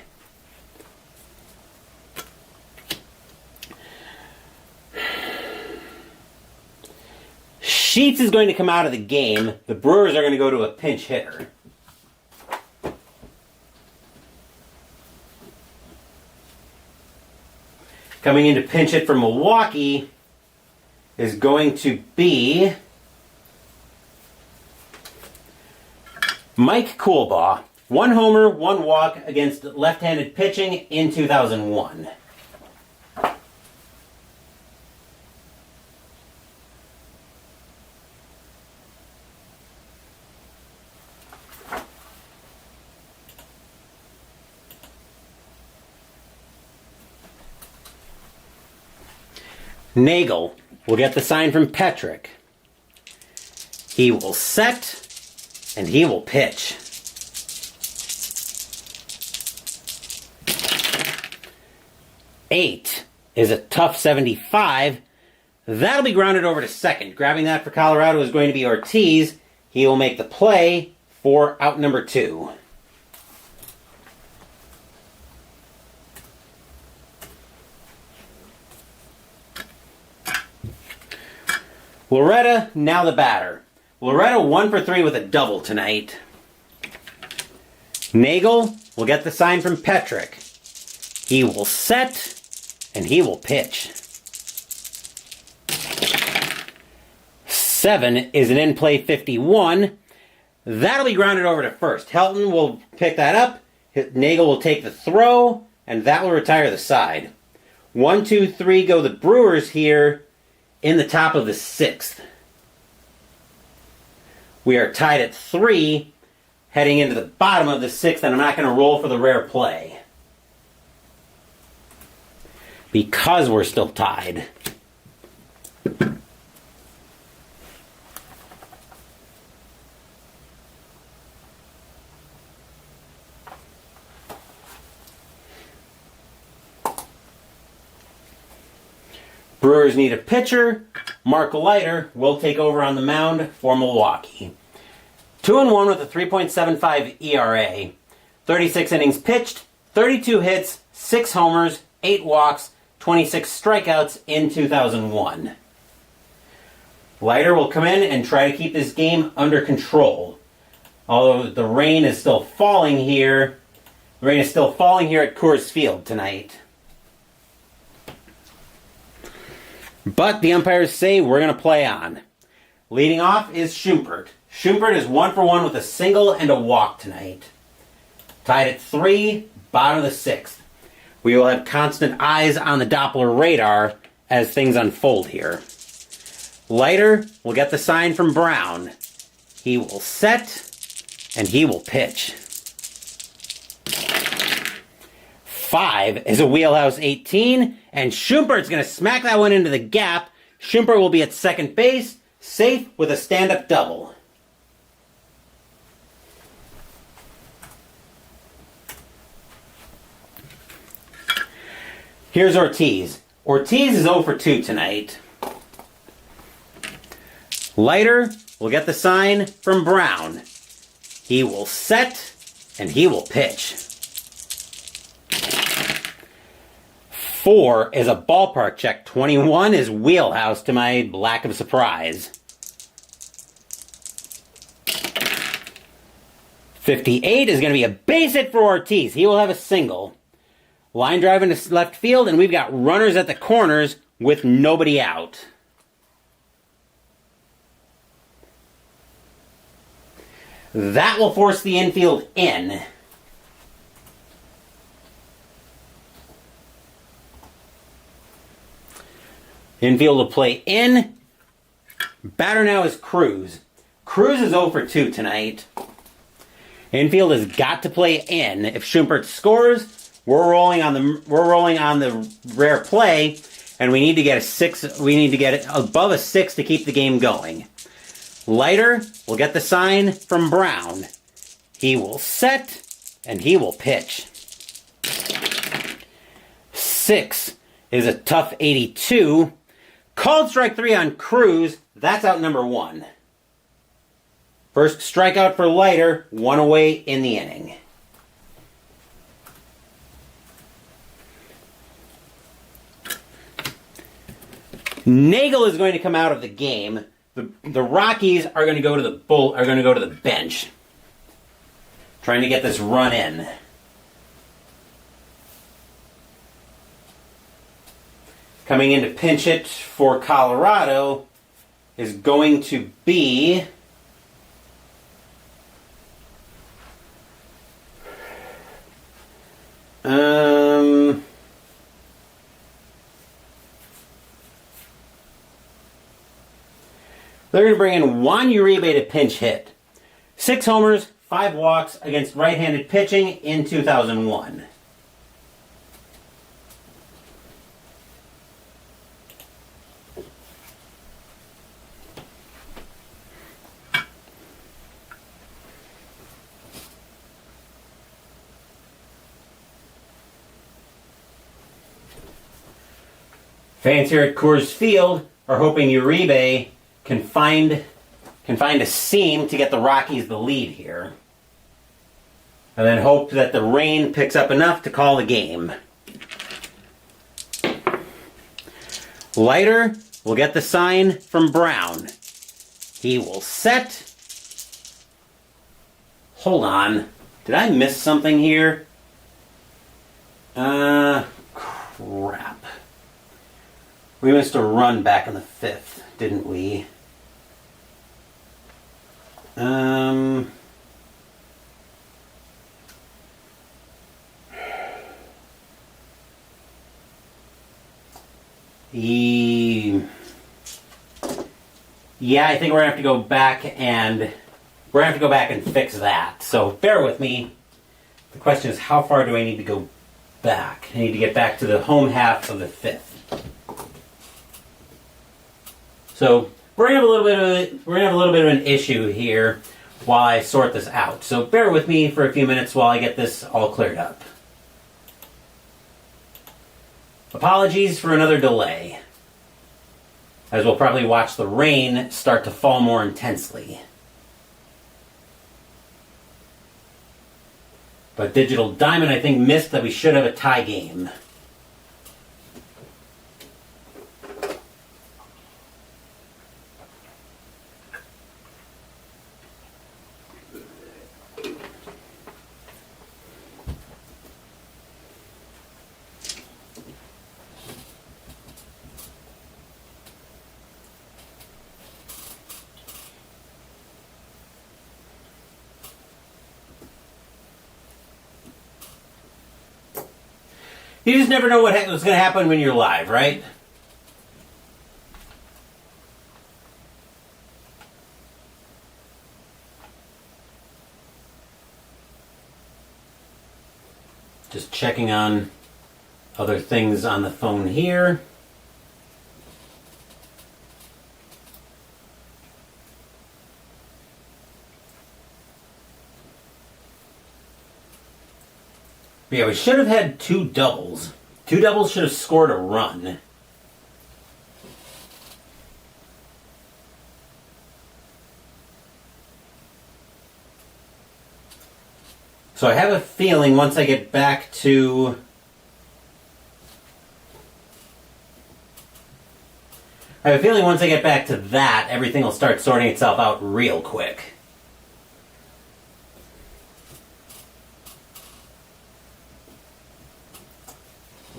Sheets is going to come out of the game. The Brewers are going to go to a pinch hitter. Coming in to pinch hit for Milwaukee is going to be Mike Coolbaugh. 1 homer, 1 walk against left-handed pitching in 2001. Nagel will get the sign from Petrick. He will set, and he will pitch. 8 is a tough 75. That'll be grounded over to second. Grabbing that for Colorado is going to be Ortiz. He will make the play for out number 2. Loretta, now the batter. Loretta 1 for 3 with a double tonight. Nagel will get the sign from Petrick. He will set, and he will pitch. 7 is an in-play 51. That'll be grounded over to first. Helton will pick that up. Nagel will take the throw, and that will retire the side. 1, 2, 3 go the Brewers here in the top of the 6th. We are tied at 3, heading into the bottom of the 6th, and I'm not going to roll for the rare play because we're still tied. Brewers need a pitcher. Mark Leiter will take over on the mound for Milwaukee. 2-1 with a 3.75 ERA. 36 innings pitched, 32 hits, 6 homers, 8 walks, 26 strikeouts in 2001. Leiter will come in and try to keep this game under control. Although the rain is still falling here. The rain is still falling here at Coors Field tonight. But the umpires say we're going to play on. Leading off is Schumpert. Schumpert is 1 for 1 with a single and a walk tonight. Tied at 3, bottom of the 6th. We will have constant eyes on the Doppler radar as things unfold here. Leiter will get the sign from Brown. He will set, and he will pitch. 5 is a wheelhouse 18, and Schumpert's going to smack that one into the gap. Schumpert will be at second base, safe with a stand-up double. Here's Ortiz. Ortiz is 0 for 2 tonight. Leiter will get the sign from Brown. He will set, and he will pitch. 4 is a ballpark check. 21 is wheelhouse to my lack of surprise. 58 is going to be a base hit for Ortiz. He will have a single. Line drive into left field, and we've got runners at the corners with nobody out. That will force the infield in. Infield will play in. Batter now is Cruz. Cruz is 0 for 2 tonight. Infield has got to play in. If Schumpert scores, we're rolling on the rare play, and we need to get a 6. We need to get it above a 6 to keep the game going. Leiter will get the sign from Brown. He will set, and he will pitch. 6 is a tough 82. Called strike 3 on Cruz. That's out number 1. First strikeout for Leiter, 1 away in the inning. Nagel is going to come out of the game. The Rockies are going to go to the bench, trying to get this run in. Coming in to pinch hit for Colorado is going to be they're going to bring in Juan Uribe to pinch hit. 6 homers, 5 walks against right-handed pitching in 2001. Fans here at Coors Field are hoping Uribe can find a seam to get the Rockies the lead here. And then hope that the rain picks up enough to call the game. Leiter will get the sign from Brown. He will set. Hold on. Did I miss something here? Crap. We missed a run back in the 5th, didn't we? Yeah, I think we're gonna have to go back and fix that. So bear with me. The question is, how far do I need to go back? I need to get back to the home half of the 5th. So we're gonna have a little bit of an issue here while I sort this out. So bear with me for a few minutes while I get this all cleared up. Apologies for another delay, as we'll probably watch the rain start to fall more intensely. But Digital Diamond, I think, missed that we should have a tie game. You just never know what's going to happen when you're live, right? Just checking on other things on the phone here. But yeah, we should have had 2 doubles. 2 doubles should have scored a run. So I have a feeling once I get back to... that, everything will start sorting itself out real quick.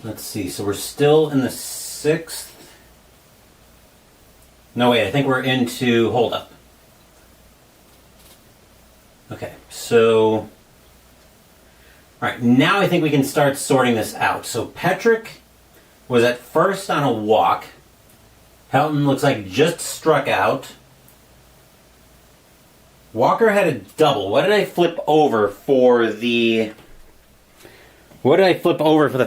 Let's see, so we're still in the 6th. No, wait, I think we're into hold up. Okay, so... Alright, now I think we can start sorting this out. So Petrick was at first on a walk. Helton looks like just struck out. Walker had a double. What did I flip over for the...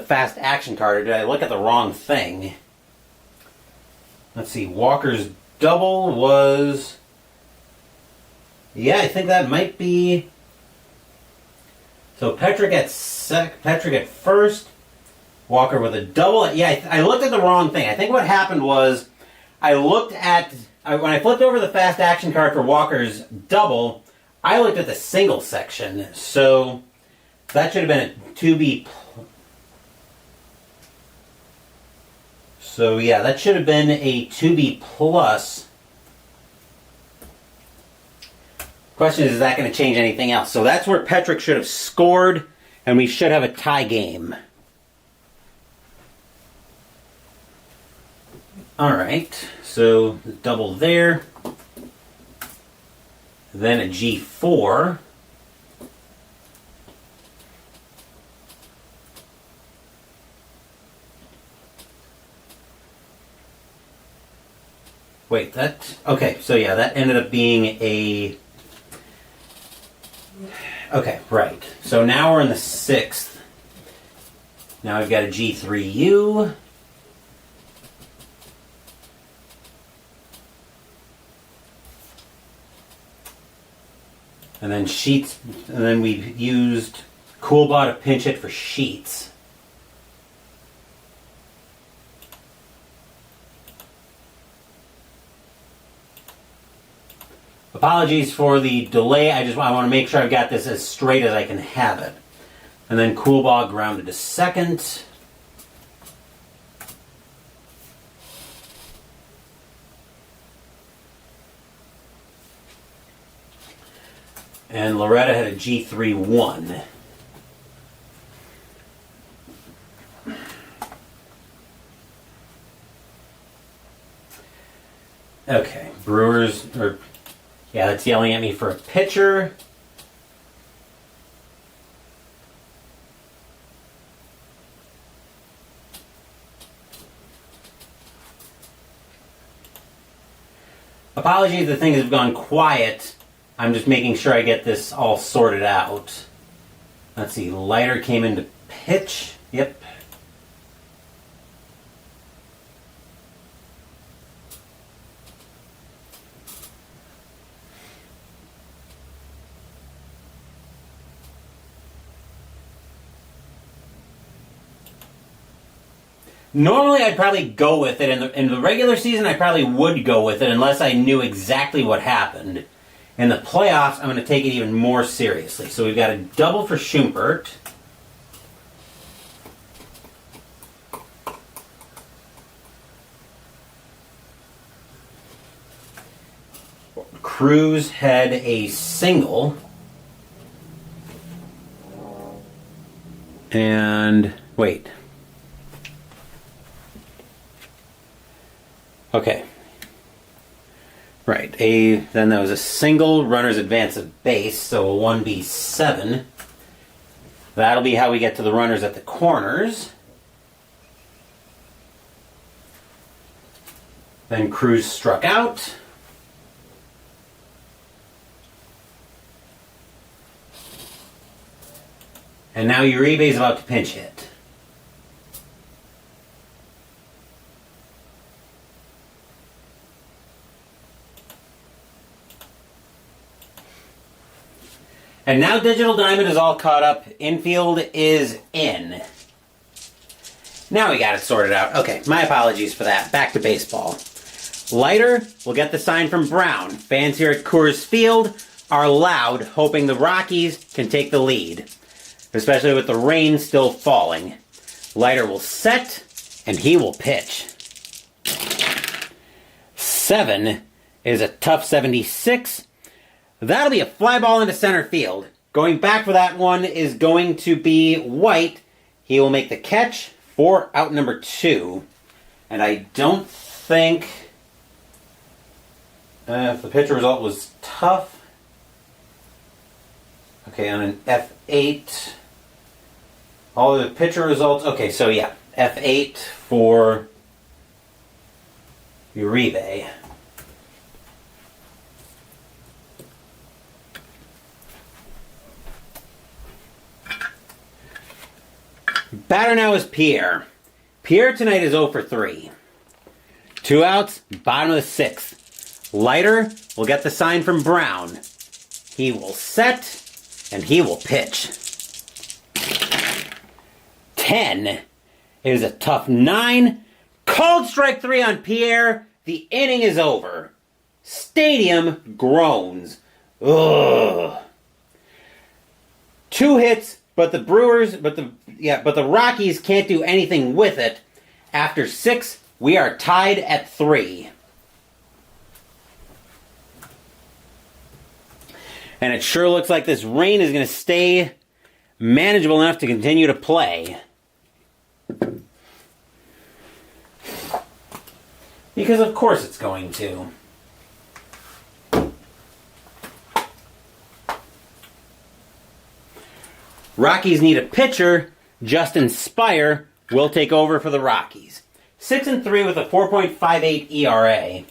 fast action card, or did I look at the wrong thing? Let's see, Walker's double was... Yeah, I think that might be... So Petrick at first, Walker with a double. Yeah, I looked at the wrong thing. I think what happened was when I flipped over the fast action card for Walker's double, I looked at the single section. So that should have been a 2B. So yeah, that should have been a 2B plus. Question is that going to change anything else? So that's where Petrick should have scored, and we should have a tie game. Alright, so double there. Then a G4. Wait, okay, so yeah, that ended up being a... Okay, right. So now we're in the 6th. Now I've got a G3U. And then Sheets, and then we've used Coolbot to pinch hit for Sheets. Apologies for the delay. I want to make sure I've got this as straight as I can have it. And then Coolball grounded to second. And Loretta had a G3-1. Okay, Brewers are... Yeah, that's yelling at me for a pitcher. Apologies, the things have gone quiet. I'm just making sure I get this all sorted out. Let's see, Leiter came into pitch. Yep. Normally, I'd probably go with it. In the regular season, I probably would go with it unless I knew exactly what happened. In the playoffs, I'm going to take it even more seriously. So we've got a double for Schumpert. Cruz had a single. And, wait. Okay. Right. Then there was a single, runner's advance of base, so a 1B7. That'll be how we get to the runners at the corners. Then Cruz struck out. And now Uribe is about to pinch hit. And now Digital Diamond is all caught up. Infield is in. Now we got it sorted out. Okay, my apologies for that. Back to baseball. Leiter will get the sign from Brown. Fans here at Coors Field are loud, hoping the Rockies can take the lead, especially with the rain still falling. Leiter will set, and he will pitch. 7 is a tough 76. That'll be a fly ball into center field. Going back for that one is going to be White. He will make the catch for out number 2. And I don't think... if the pitcher result was tough... Okay, on an F8... all the pitcher results... Okay, so yeah, F8 for Uribe. Batter now is Pierre. Pierre tonight is 0 for 3. 2 outs, bottom of the 6th. Leiter will get the sign from Brown. He will set, and he will pitch. 10 is a tough 9. Called strike 3 on Pierre. The inning is over. Stadium groans. Ugh. 2 hits, but the Rockies can't do anything with it. After 6, we are tied at 3. And it sure looks like this rain is going to stay manageable enough to continue to play. Because of course it's going to. Rockies need a pitcher. Justin Spire will take over for the Rockies. 6-3 with a 4.58 ERA.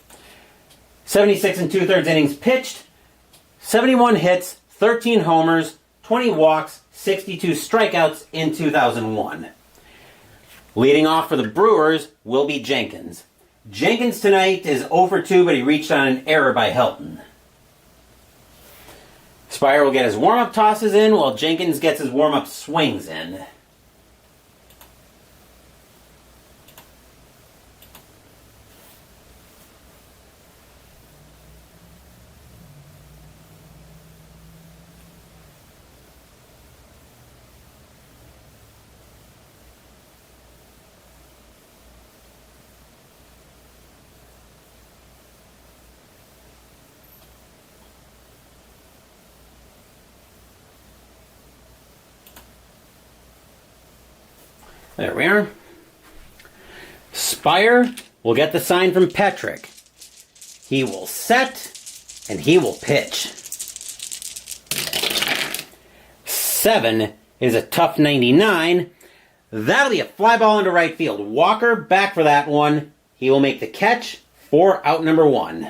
76 2/3 innings pitched. 71 hits, 13 homers, 20 walks, 62 strikeouts in 2001. Leading off for the Brewers will be Jenkins. Jenkins tonight is 0 for 2, but he reached on an error by Helton. Spire will get his warm-up tosses in, while Jenkins gets his warm-up swings in. There we are. Spire will get the sign from Petrick. He will set, and he will pitch. 7 is a tough 99. That'll be a fly ball into right field. Walker back for that one. He will make the catch for out number 1.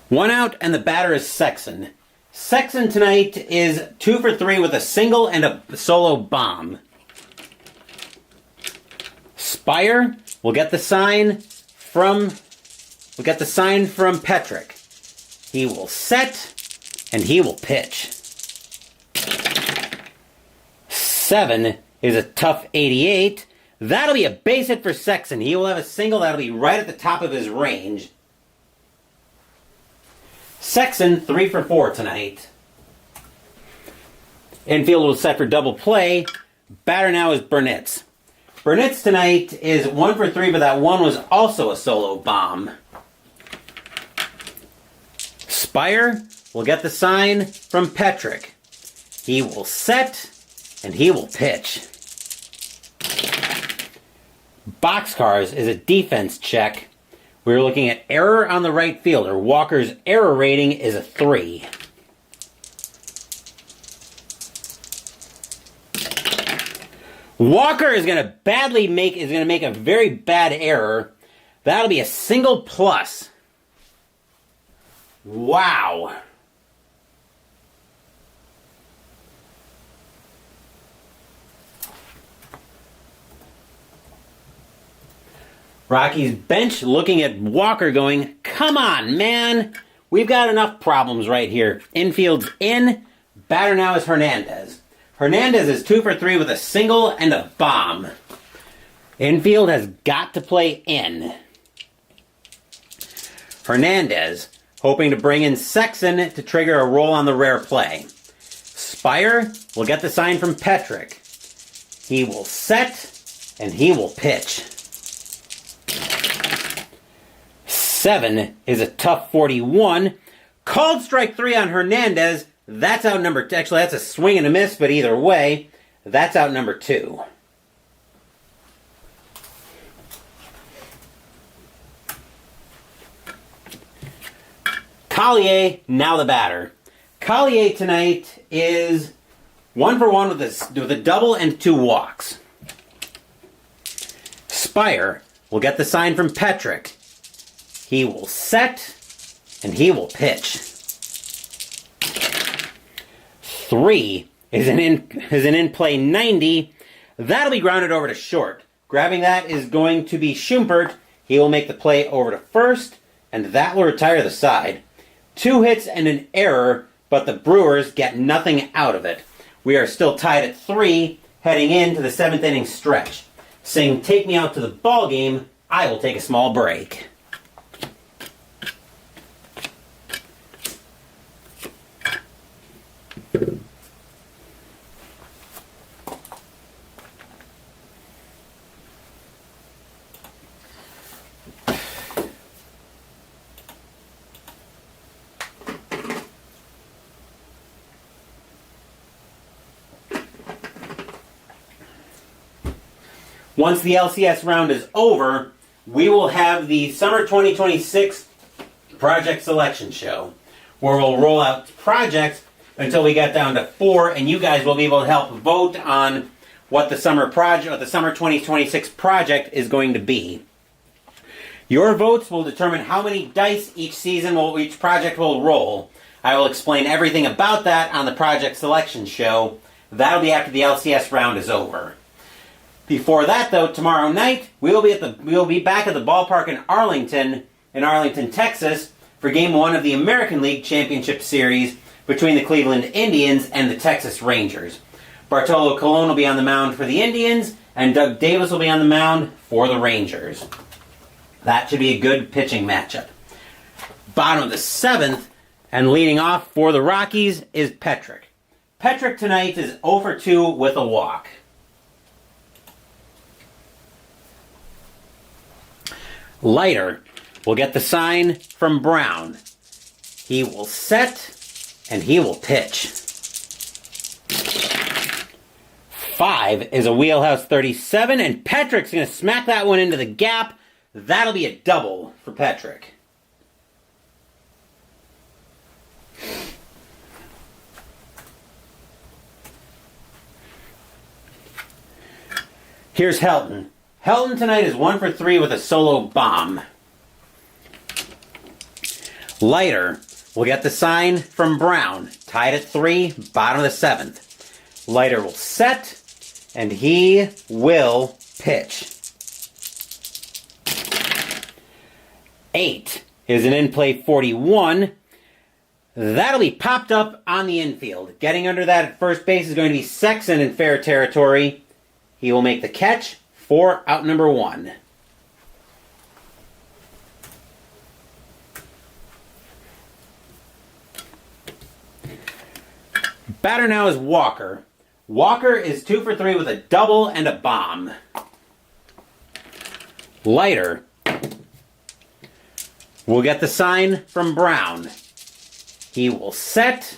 One out, and the batter is Sexton. Sexton tonight is 2 for 3 with a single and a solo bomb. Spire will get the sign from Petrick. He will set, and he will pitch. 7 is a tough 88. That'll be a base hit for Sexton. He will have a single that'll be right at the top of his range. Sexton, 3 for 4 tonight. Infield will set for double play. Batter now is Burnitz. Burnitz tonight is 1 for 3, but that one was also a solo bomb. Spire will get the sign from Petrick. He will set, and he will pitch. Boxcars is a defense check. We're looking at error on the right fielder. Walker's error rating is a 3. Walker is going to make a very bad error. That'll be a single plus. Wow. Rockies bench looking at Walker going, come on, man. We've got enough problems right here. Infield's in. Batter now is Hernandez. Hernandez is 2 for 3 with a single and a bomb. Infield has got to play in. Hernandez hoping to bring in Sexton to trigger a roll on the rare play. Spire will get the sign from Petrick. He will set and he will pitch. 7 is a tough 41. Called strike 3 on Hernandez. That's out number 2. Actually, that's a swing and a miss, but either way, that's out number 2. Collier, now the batter. Collier tonight is 1 for 1 with a double and 2 walks. Spire will get the sign from Petrick. He will set and he will pitch. 3 is an in-play 90. That'll be grounded over to short. Grabbing that is going to be Schumpert. He will make the play over to first, and that will retire the side. 2 hits and an error, but the Brewers get nothing out of it. We are still tied at 3, heading into the 7th inning stretch. Saying, take me out to the ball game, I will take a small break. Once the LCS round is over, we will have the Summer 2026 Project Selection Show, where we'll roll out projects until we get down to 4, and you guys will be able to help vote on what the Summer 2026 project is going to be. Your votes will determine how many dice each project will roll. I will explain everything about that on the Project Selection Show. That'll be after the LCS round is over. Before that, though, tomorrow night we will be back at the ballpark in Arlington, Texas, for Game 1 of the American League Championship Series between the Cleveland Indians and the Texas Rangers. Bartolo Colon will be on the mound for the Indians, and Doug Davis will be on the mound for the Rangers. That should be a good pitching matchup. Bottom of the 7th, and leading off for the Rockies is Petrick. Petrick tonight is 0 for 2 with a walk. Leiter will get the sign from Brown. He will set and he will pitch. 5 is a wheelhouse 37, and Petrick's going to smack that one into the gap. That'll be a double for Petrick. Here's Helton. Helton tonight is 1 for 3 with a solo bomb. Leiter will get the sign from Brown. Tied at 3, bottom of the 7th. Leiter will set, and he will pitch. 8 is an in-play 41. That'll be popped up on the infield. Getting under that at first base is going to be Sexton in fair territory. He will make the catch for out number 1. Batter now is Walker. Walker is 2 for 3 with a double and a bomb. Leiter will get the sign from Brown. He will set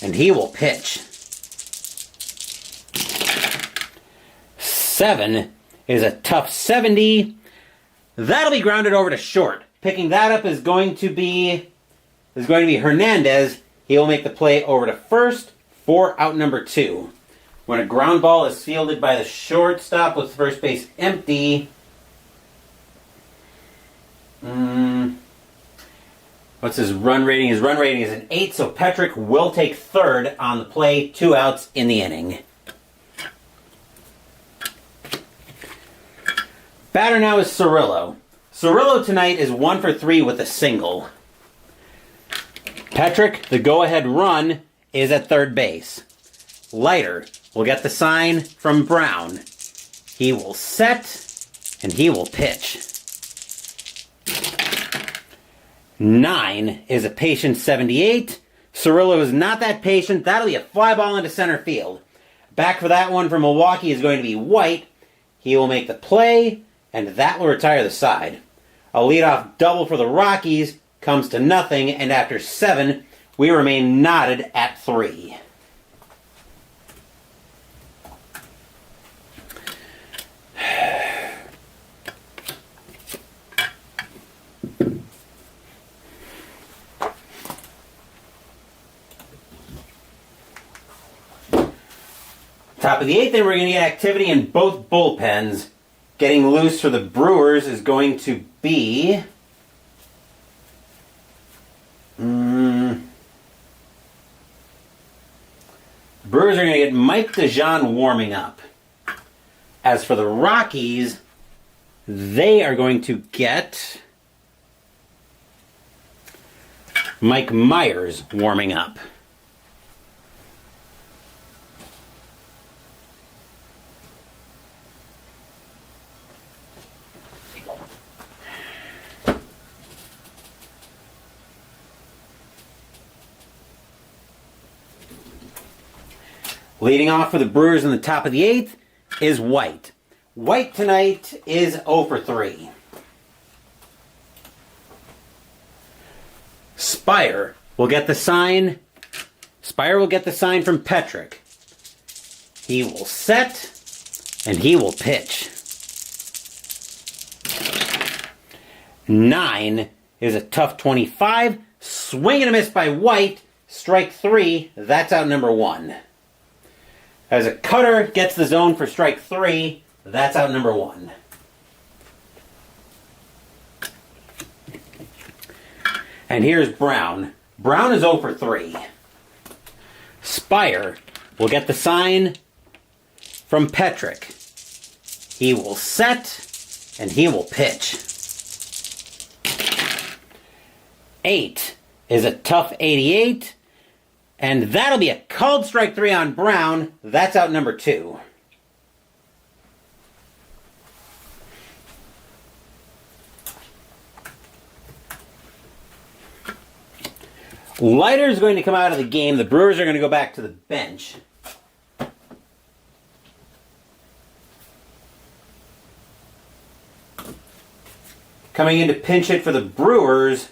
and he will pitch. 7 is a tough 70. That'll be grounded over to short. Picking that up is going to be Hernandez. He will make the play over to first for out number 2. When a ground ball is fielded by the shortstop with first base empty. What's his run rating? His run rating is an 8, so Petrick will take third on the play. 2 outs in the inning. Batter now is Cirillo. Cirillo tonight is 1 for 3 with a single. Petrick, the go-ahead run, is at third base. Leiter will get the sign from Brown. He will set, and he will pitch. 9 is a patient 78. Cirillo is not that patient. That'll be a fly ball into center field. Back for that one for Milwaukee is going to be White. He will make the play, and that will retire the side. A leadoff double for the Rockies comes to nothing, and after 7, we remain knotted at 3. Top of the 8th, and we're going to get activity in both bullpens. Getting loose for the Brewers is going to be... Brewers are going to get Mike DeJean warming up. As for the Rockies, they are going to get Mike Myers warming up. Leading off for the Brewers in the top of the 8th is White. White tonight is 0 for 3. Spire will get the sign. Spire will get the sign from Petrick. He will set, and he will pitch. 9 is a tough 25. Swing and a miss by White. Strike 3. That's out number 1. As a cutter gets the zone for strike 3, that's out number 1. And here's Brown. Brown is 0 for 3. Spire will get the sign from Petrick. He will set, and he will pitch. 8 is a tough 88. And that'll be a called strike 3 on Brown. That's out number 2. Leiter's going to come out of the game. The Brewers are going to go back to the bench. Coming in to pinch hit for the Brewers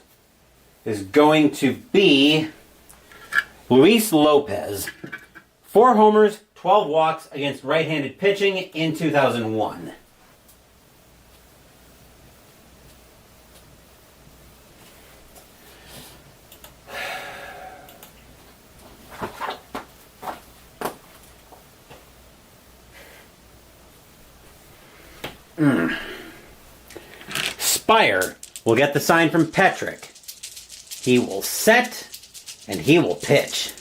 is going to be Luis Lopez. 4 homers, 12 walks against right-handed pitching in 2001. Spire will get the sign from Petrick. He will set, and he will pitch.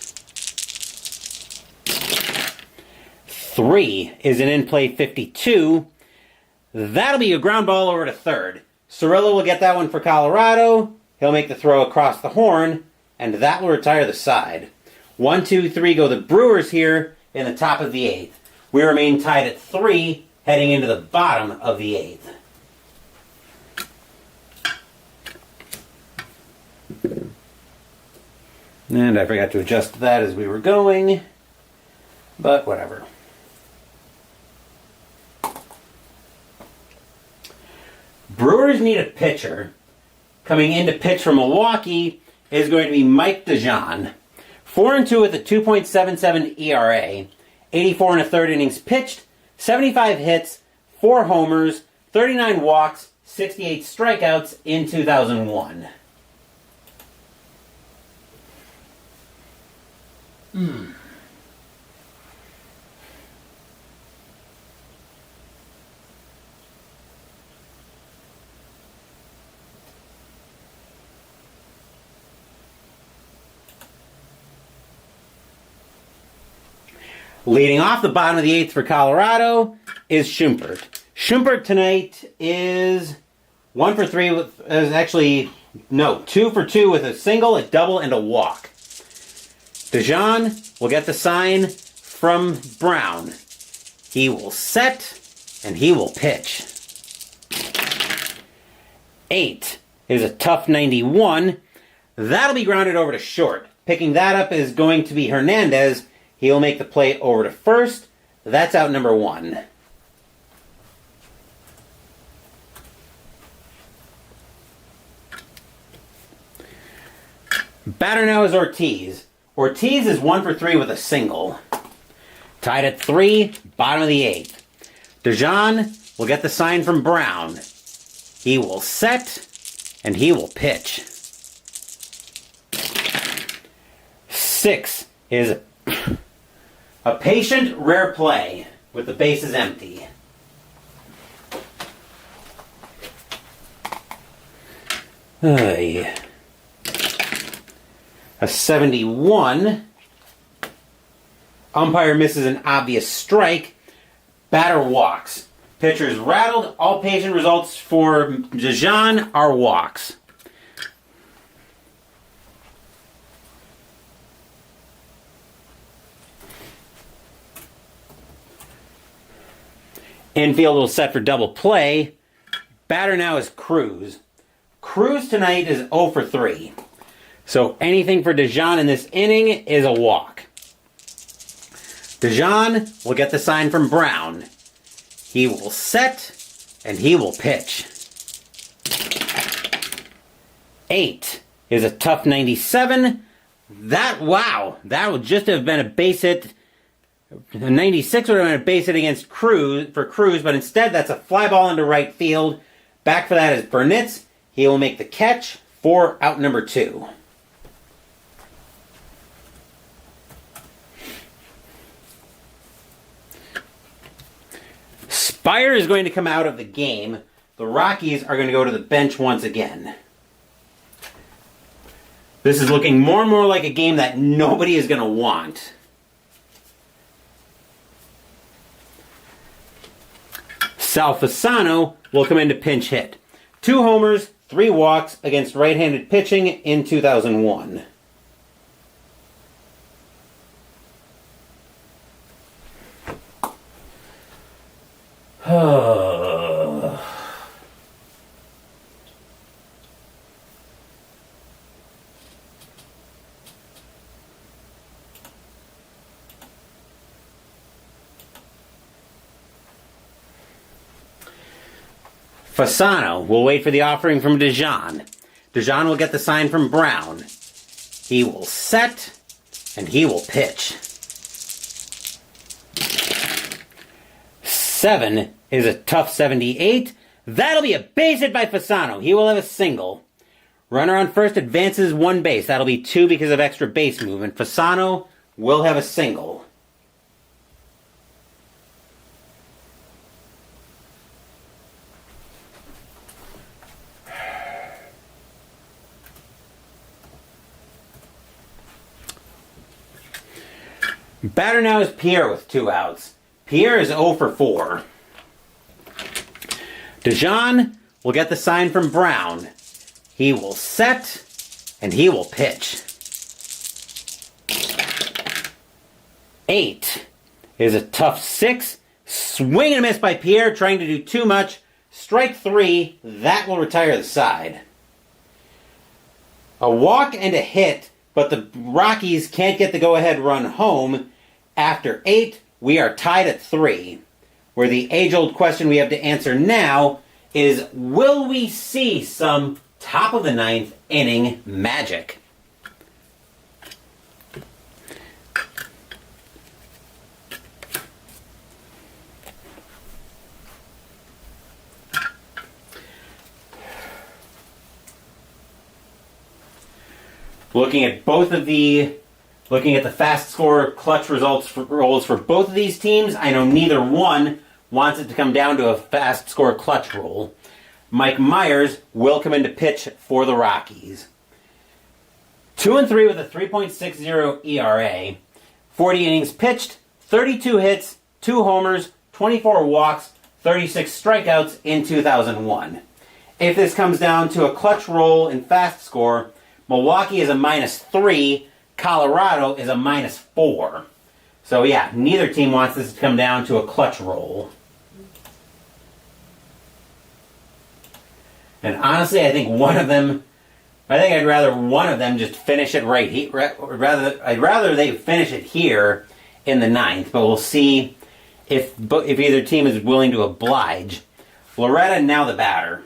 3 is an in-play 52. That'll be a ground ball over to third. Cirillo will get that one for Colorado. He'll make the throw across the horn, and that will retire the side. 1, 2, 3 go the Brewers here in the top of the 8th. We remain tied at 3 heading into the bottom of the 8th. And I forgot to adjust that as we were going, but whatever. Brewers need a pitcher. Coming in to pitch for Milwaukee is going to be Mike DeJean. 4-2 with a 2.77 ERA, 84 1/3 innings pitched, 75 hits, 4 homers, 39 walks, 68 strikeouts in 2001. Leading off the bottom of the 8th for Colorado is Schumpert. Schumpert tonight is 1 for 3 with, actually, no, 2 for 2 with a single, a double, and a walk. DeJean will get the sign from Brown. He will set, and he will pitch. 8 is a tough 91. That'll be grounded over to short. Picking that up is going to be Hernandez. He'll make the play over to first. That's out number 1. Batter now is Ortiz. Ortiz is 1 for 3 with a single. Tied at 3, bottom of the 8th. DeJean will get the sign from Brown. He will set, and he will pitch. 6 is a patient rare play with the bases empty. A 71. Umpire misses an obvious strike. Batter walks. Pitcher is rattled. All patient results for DeJean are walks. Infield will set for double play. Batter now is Cruz. Cruz tonight is 0 for 3. So anything for DeJean in this inning is a walk. DeJean will get the sign from Brown. He will set, and he will pitch. 8 is a tough 97. That would just have been a base hit. 96 would have been a base hit against Cruz, but instead that's a fly ball into right field. Back for that is Burnitz. He will make the catch for out number 2. Spire is going to come out of the game. The Rockies are going to go to the bench once again. This is looking more and more like a game that nobody is going to want. Sal Fasano will come in to pinch hit. 2 homers, 3 walks against right-handed pitching in 2001. Fasano will wait for the offering from DeJean. DeJean will get the sign from Brown. He will set, and he will pitch. 7 is a tough 78. That'll be a base hit by Fasano. He will have a single. Runner on first advances 1 base. That'll be 2 because of extra base movement. Fasano will have a single. Batter now is Pierre with 2 outs. Pierre is 0 for 4. DeJean will get the sign from Brown. He will set, and he will pitch. 8 is a tough 6. Swing and a miss by Pierre, trying to do too much. Strike 3. That will retire the side. A walk and a hit, but the Rockies can't get the go-ahead run home. After 8, we are tied at 3. Where the age-old question we have to answer now is, will we see some top of the 9th inning magic? Looking at the fast score clutch rolls for both of these teams, I know neither one wants it to come down to a fast score clutch roll. Mike Myers will come in to pitch for the Rockies. 2-3 with a 3.60 ERA. 40 innings pitched, 32 hits, 2 homers, 24 walks, 36 strikeouts in 2001. If this comes down to a clutch roll in fast score, Milwaukee is a -3, Colorado is a -4. So yeah, neither team wants this to come down to a clutch roll. And honestly, I'd rather one of them just finish it right here. I'd rather they finish it here in the 9th, but we'll see if either team is willing to oblige. Loretta now the batter.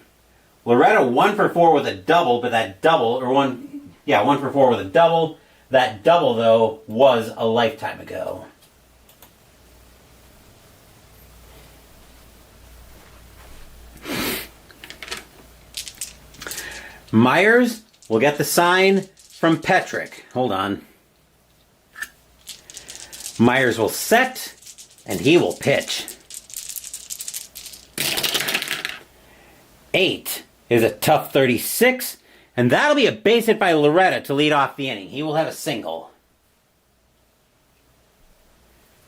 Loretta 1 for 4 with a double, but that double, 1 for 4 with a double. That double, though, was a lifetime ago. Myers will get the sign from Petrick. Hold on. Myers will set, and he will pitch. 8 is a tough 36, and that'll be a base hit by Loretta to lead off the inning. He will have a single.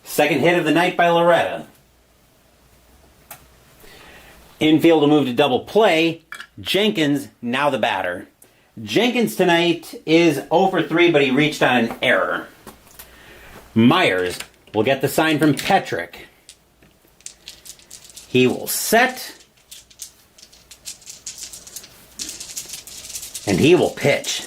Second hit of the night by Loretta. Infield will move to double play. Jenkins, now the batter. Jenkins tonight is 0 for 3, but he reached on an error. Myers will get the sign from Petrick. He will set, and he will pitch.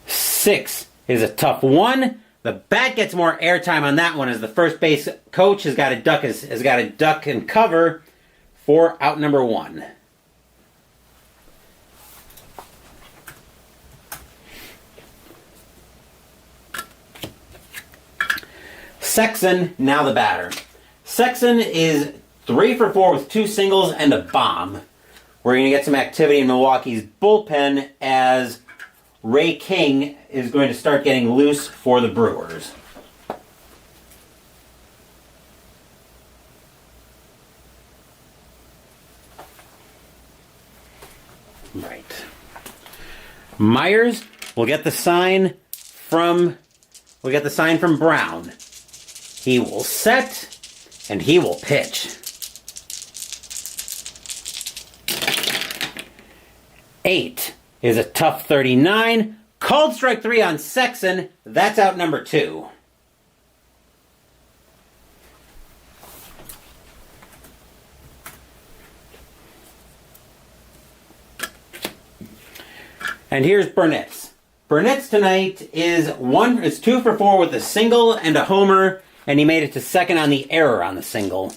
6 is a tough 1. The bat gets more airtime on that one as the first base coach has got to duck and cover for out number 1. Sexton, now the batter. Sexton is 3 for 4 with 2 singles and a bomb. We're going to get some activity in Milwaukee's bullpen as Ray King is going to start getting loose for the Brewers. Right. Myers will get the sign from Brown. He will set, and he will pitch. 8 is a tough 39. Called strike 3 on Sexton. That's out number 2. And here's Burnett's. Burnett's tonight is 2 for 4 with a single and a homer, and he made it to second on the error on the single.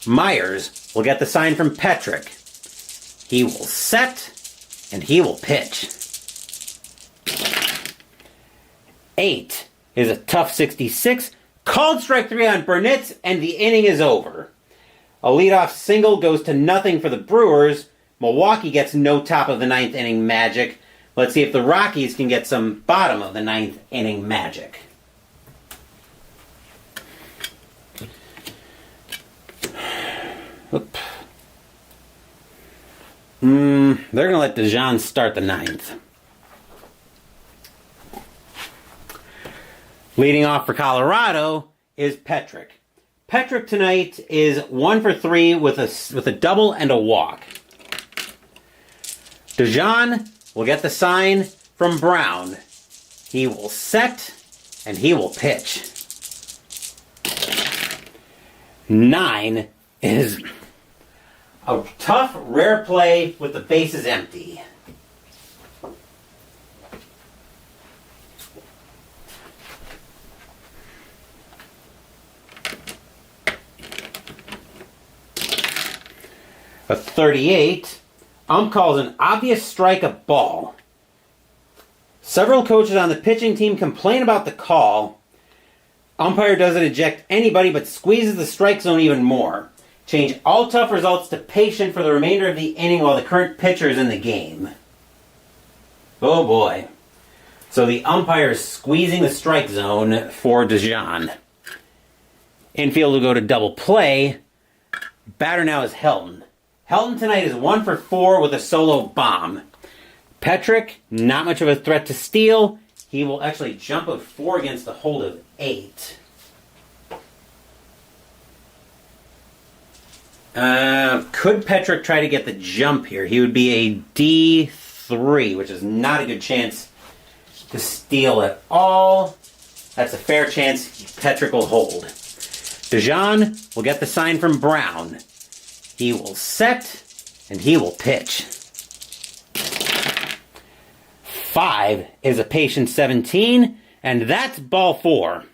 Myers will get the sign from Petrick. He will set, and he will pitch. 8 is a tough 66. Called strike 3 on Burnett's, and the inning is over. A leadoff single goes to nothing for the Brewers. Milwaukee gets no top of the 9th inning magic. Let's see if the Rockies can get some bottom of the 9th inning magic. Oop. They're going to let DeJean start the 9th. Leading off for Colorado is Petrick. Petrick tonight is 1 for 3 with a double and a walk. DeJean will get the sign from Brown. He will set, and he will pitch. 9 is a tough, rare play with the bases empty. A 38. Ump calls an obvious strike a ball. Several coaches on the pitching team complain about the call. Umpire doesn't eject anybody but squeezes the strike zone even more. Change all tough results to patient for the remainder of the inning while the current pitcher is in the game. Oh boy. So the umpire is squeezing the strike zone for DeJean. Infield will go to double play. Batter now is Helton. Helton tonight is 1 for 4 with a solo bomb. Petrick, not much of a threat to steal. He will actually jump a 4 against a hold of 8. Could Petrick try to get the jump here? He would be a D3, which is not a good chance to steal at all. That's a fair chance Petrick will hold. DeJean will get the sign from Brown. He will set, and he will pitch. 5 is a patient 17, and that's ball 4.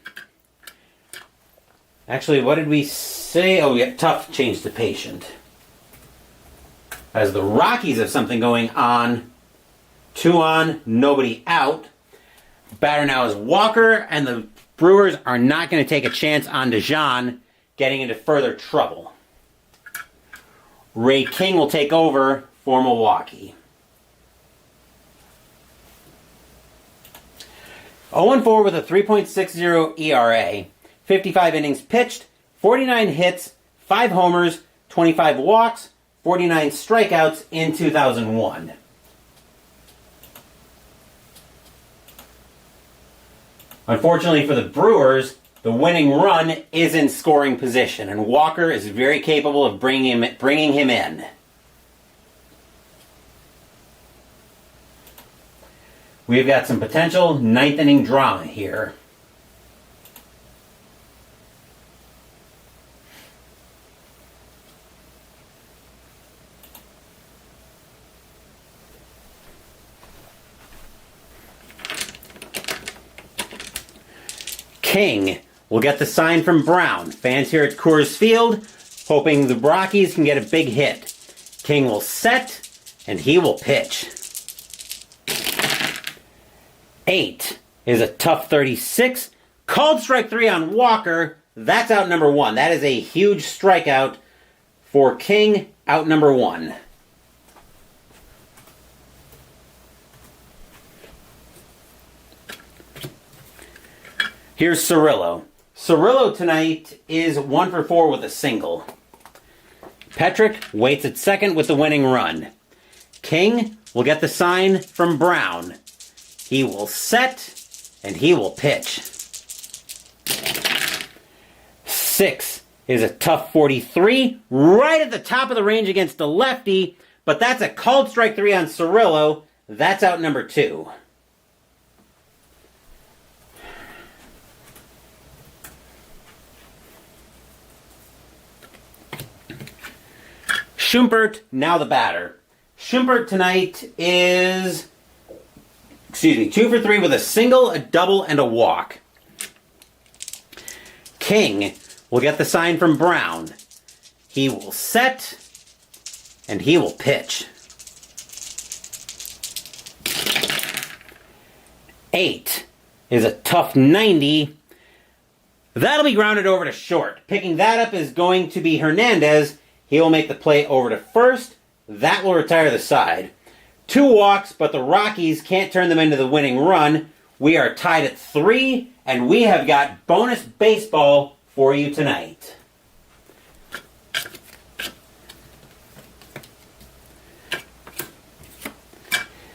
Actually, what did we say? Oh, yeah, tough change to patient. As the Rockies have something going on. 2 on, nobody out. Batter now is Walker, and the Brewers are not going to take a chance on DeJean getting into further trouble. Ray King will take over for Milwaukee. 0-4 with a 3.60 ERA. 55 innings pitched, 49 hits, 5 homers, 25 walks, 49 strikeouts in 2001. Unfortunately for the Brewers, the winning run is in scoring position, and Walker is very capable of bringing him in. We've got some potential 9th inning drama here. King will get the sign from Brown. Fans here at Coors Field hoping the Rockies can get a big hit. King will set, and he will pitch. 8 is a tough 36. Called strike 3 on Walker. That's out number 1. That is a huge strikeout for King, out number 1. Here's Cirillo. Cirillo tonight is 1-for-4 with a single. Petrick waits at second with the winning run. King will get the sign from Brown. He will set, and he will pitch. 6 is a tough 43, right at the top of the range against the lefty, but that's a called strike 3 on Cirillo. That's out number 2. Schumpert, now the batter. Schumpert tonight is, 2-for-3 with a single, a double, and a walk. King will get the sign from Brown. He will set, and he will pitch. 8 is a tough 90. That'll be grounded over to short. Picking that up is going to be Hernandez. He will make the play over to first. That will retire the side. 2 walks, but the Rockies can't turn them into the winning run. We are tied at 3, and we have got bonus baseball for you tonight.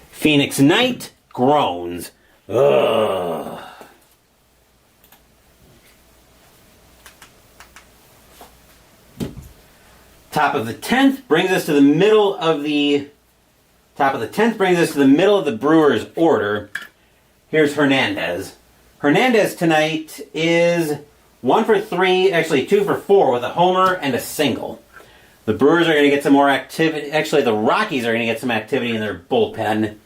Phoenix Knight groans. Ugh. Top of the 10th brings us to the middle of the Brewers order. Here's Hernandez. Hernandez tonight is 1-for-3, actually 2-for-4 with a homer and a single. The Brewers are going to get some more activity. Actually, the Rockies are going to get some activity in their bullpen.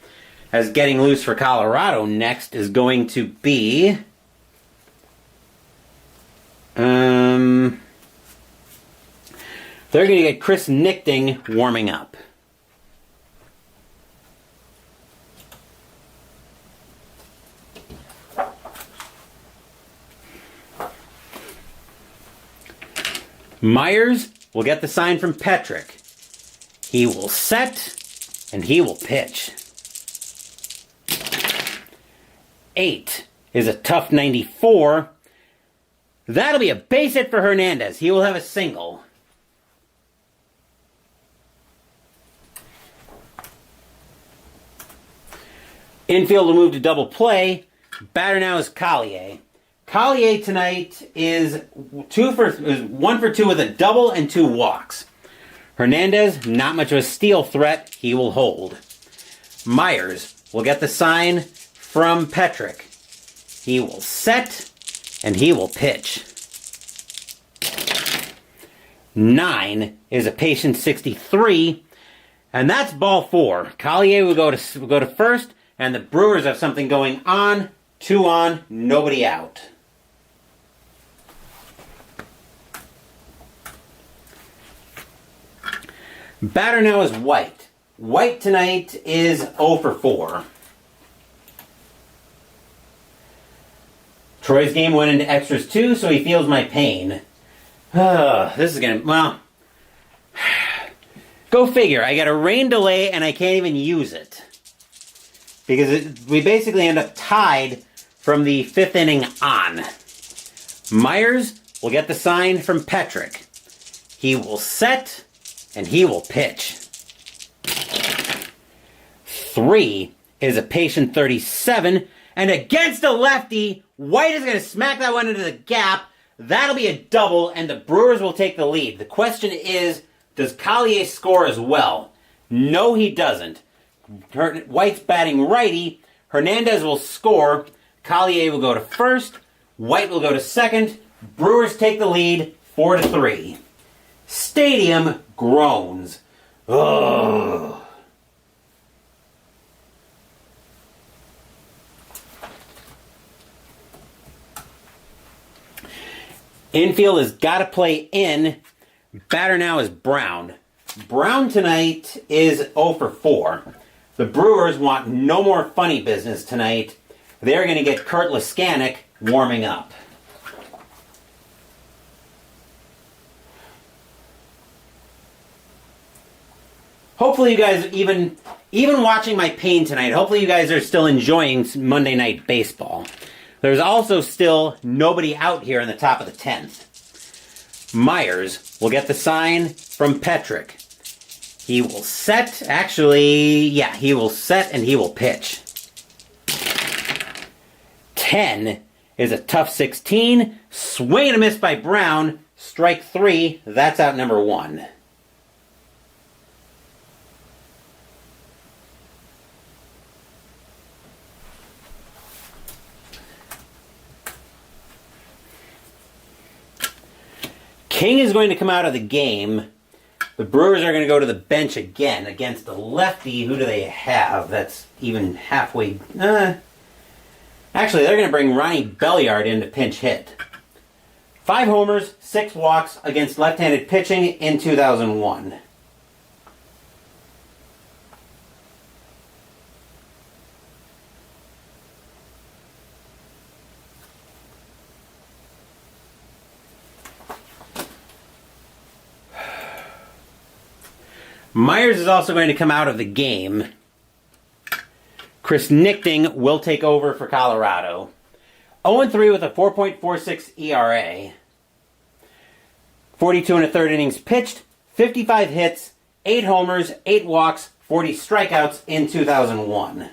As getting loose for Colorado next is going to be they're going to get Chris Nichting warming up. Myers will get the sign from Petrick. He will set, and he will pitch. 8 is a tough 94. That'll be a base hit for Hernandez. He will have a single. Infield will move to double play. Batter now is Collier. Collier tonight is 1-for-2 with a double and 2 walks. Hernandez, not much of a steal threat. He will hold. Myers will get the sign from Petrick. He will set, and he will pitch. 9 is a patient 63, and that's ball 4. Collier will go to first, and the Brewers have something going on. 2 on, nobody out. Batter now is White. White tonight is 0 for 4. Troy's game went into extras too, so he feels my pain. This is gonna, well, go figure. I got a rain delay and I can't even use it. Because we basically end up tied from the 5th inning on. Myers will get the sign from Petrick. He will set, and he will pitch. 3 is a patient 37, and against a lefty, White is going to smack that one into the gap. That'll be a double, and the Brewers will take the lead. The question is, does Collier score as well? No, he doesn't. White's batting righty. Hernandez will score. Collier will go to first. White will go to second. Brewers take the lead 4-3. Stadium groans. Ugh. Infield has got to play in. Batter now is Brown. Brown tonight is 0 for 4. The Brewers want no more funny business tonight. They're going to get Kurt Laskanik warming up. Hopefully you guys, even watching my pain tonight, hopefully you guys are still enjoying Monday Night Baseball. There's also still nobody out here in the top of the 10th. Myers will get the sign from Petrick. He will set, he will set and he will pitch. 10 is a tough 16. Swing and a miss by Brown. Strike 3. That's out number 1. King is going to come out of the game. The Brewers are going to go to the bench again against the lefty. Who do they have that's even halfway? Actually, they're going to bring Ronnie Belliard in to pinch hit. 5 homers, 6 walks against left-handed pitching in 2001. Myers is also going to come out of the game. Chris Nichting will take over for Colorado. 0-3 with a 4.46 ERA. 42 1/3 innings pitched, 55 hits, 8 homers, 8 walks, 40 strikeouts in 2001.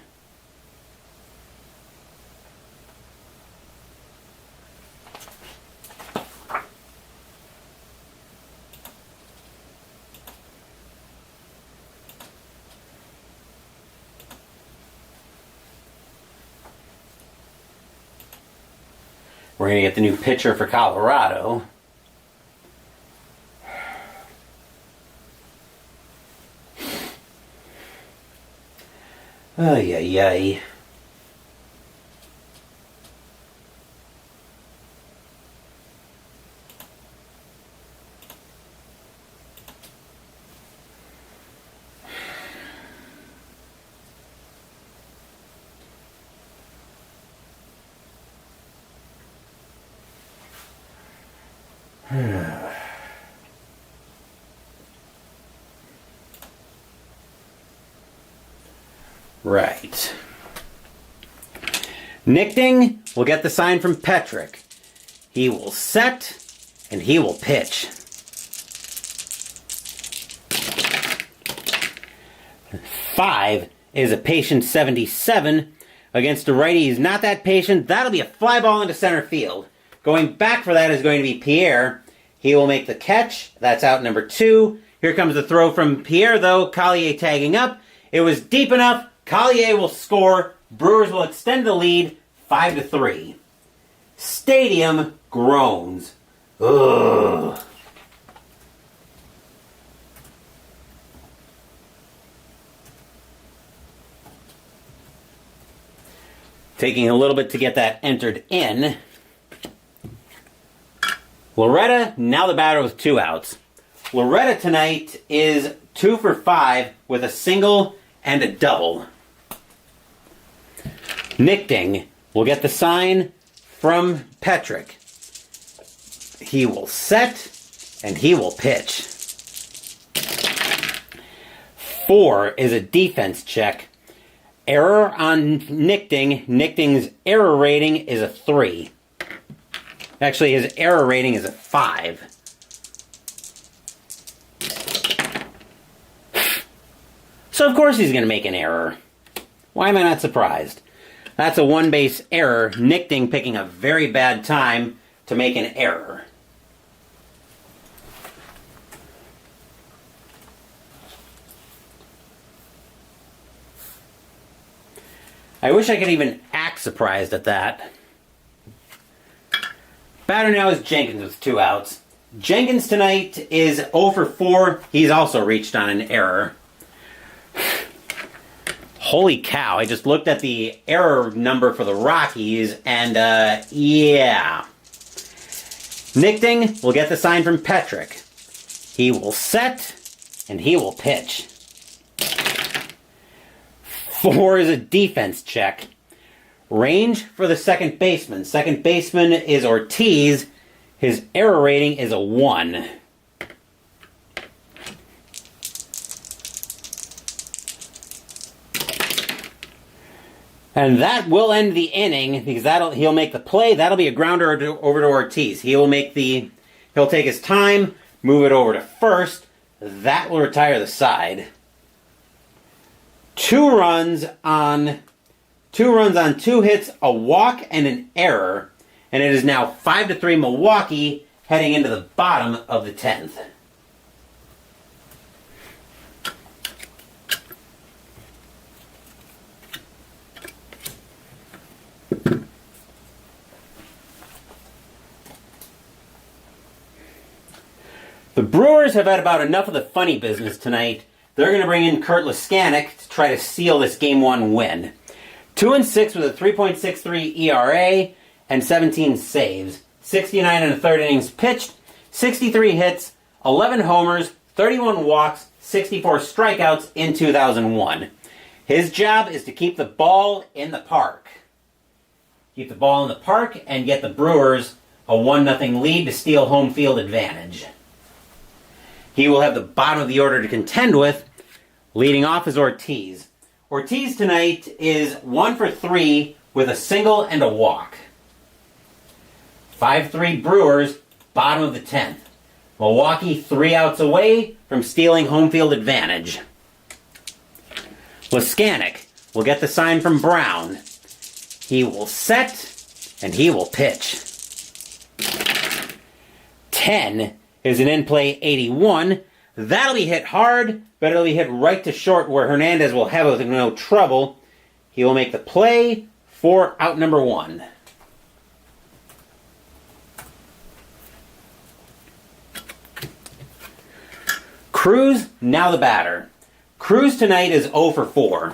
We're going to get the new pitcher for Colorado. Ay, ay, ay. Right. Nichting will get the sign from Petrick. He will set and he will pitch. 5 is a patient 77 against a righty. He's not that patient. That'll be a fly ball into center field. Going back for that is going to be Pierre. He will make the catch. That's out number 2. Here comes the throw from Pierre, though. Collier tagging up. It was deep enough. Collier will score. Brewers will extend the lead 5-3. Stadium groans. Ugh. Taking a little bit to get that entered in. Loretta, now the batter with 2 outs. Loretta tonight is 2 for 5 with a single and a double. Nichting will get the sign from Petrick. He will set and he will pitch. 4 is a defense check. Error on Nichting. Nichting's error rating is a 3. Actually, his error rating is a 5. So, of course, he's going to make an error. Why am I not surprised? That's a one-base error. Nichting picking a very bad time to make an error. I wish I could even act surprised at that. Batter now is Jenkins with 2 outs. Jenkins tonight is 0 for 4. He's also reached on an error. Holy cow, I just looked at the error number for the Rockies, and yeah. Nichting will get the sign from Petrick. He will set, and he will pitch. 4 is a defense check. Range for the second baseman. Second baseman is Ortiz. His error rating is a 1. And that will end the inning because he'll make the play. That'll be a grounder over to Ortiz. He'll take his time, move it over to first. That will retire the side. 2 runs on 2 hits, a walk, and an error. And it is now 5-3 Milwaukee heading into the bottom of the 10th. The Brewers have had about enough of the funny business tonight. They're going to bring in Kurt Laskanik to try to seal this Game 1 win. 2-6 with a 3.63 ERA and 17 saves. 69 and a third innings pitched, 63 hits, 11 homers, 31 walks, 64 strikeouts in 2001. His job is to keep the ball in the park. Keep the ball in the park and get the Brewers a 1-0 lead to steal home field advantage. He will have the bottom of the order to contend with. Leading off is Ortiz. Ortiz tonight is 1 for 3 with a single and a walk. 5-3 Brewers, bottom of the 10th. Milwaukee 3 outs away from stealing home field advantage. Laskanik will get the sign from Brown. He will set and he will pitch. 10 is an in-play 81. That'll be hit hard, but it'll be hit right to short where Hernandez will have no trouble. He will make the play for out number 1. Cruz, now the batter. Cruz tonight is 0 for 4.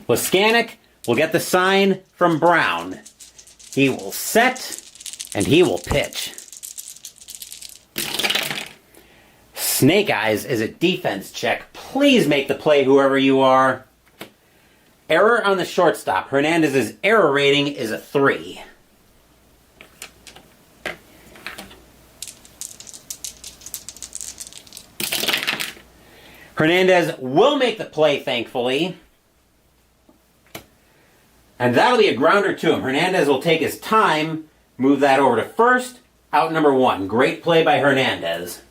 Laskanik will get the sign from Brown. He will set and he will pitch. Snake Eyes is a defense check. Please make the play, whoever you are. Error on the shortstop. Hernandez's error rating is a 3. Hernandez will make the play, thankfully. And that'll be a grounder to him. Hernandez will take his time, move that over to first, out number 1. Great play by Hernandez.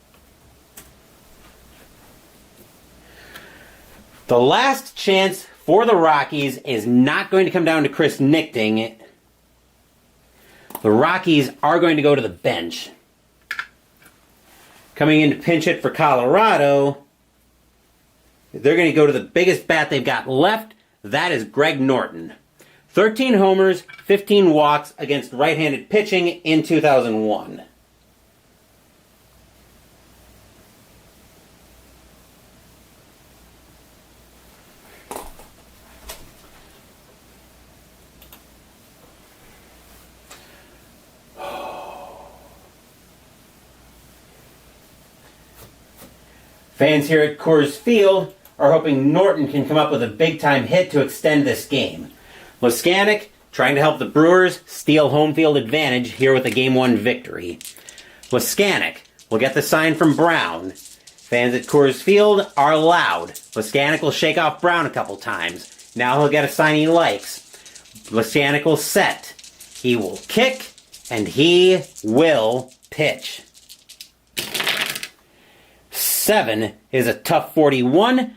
The last chance for the Rockies is not going to come down to Chris Nichting. The Rockies are going to go to the bench. Coming in to pinch hit for Colorado, they're going to go to the biggest bat they've got left. That is Greg Norton. 13 homers, 15 walks against right-handed pitching in 2001. Fans here at Coors Field are hoping Norton can come up with a big-time hit to extend this game. Leskanic trying to help the Brewers steal home field advantage here with a Game 1 victory. Leskanic will get the sign from Brown. Fans at Coors Field are loud. Leskanic will shake off Brown a couple times. Now he'll get a sign he likes. Leskanic will set. He will kick, and he will pitch. 7 is a tough 41.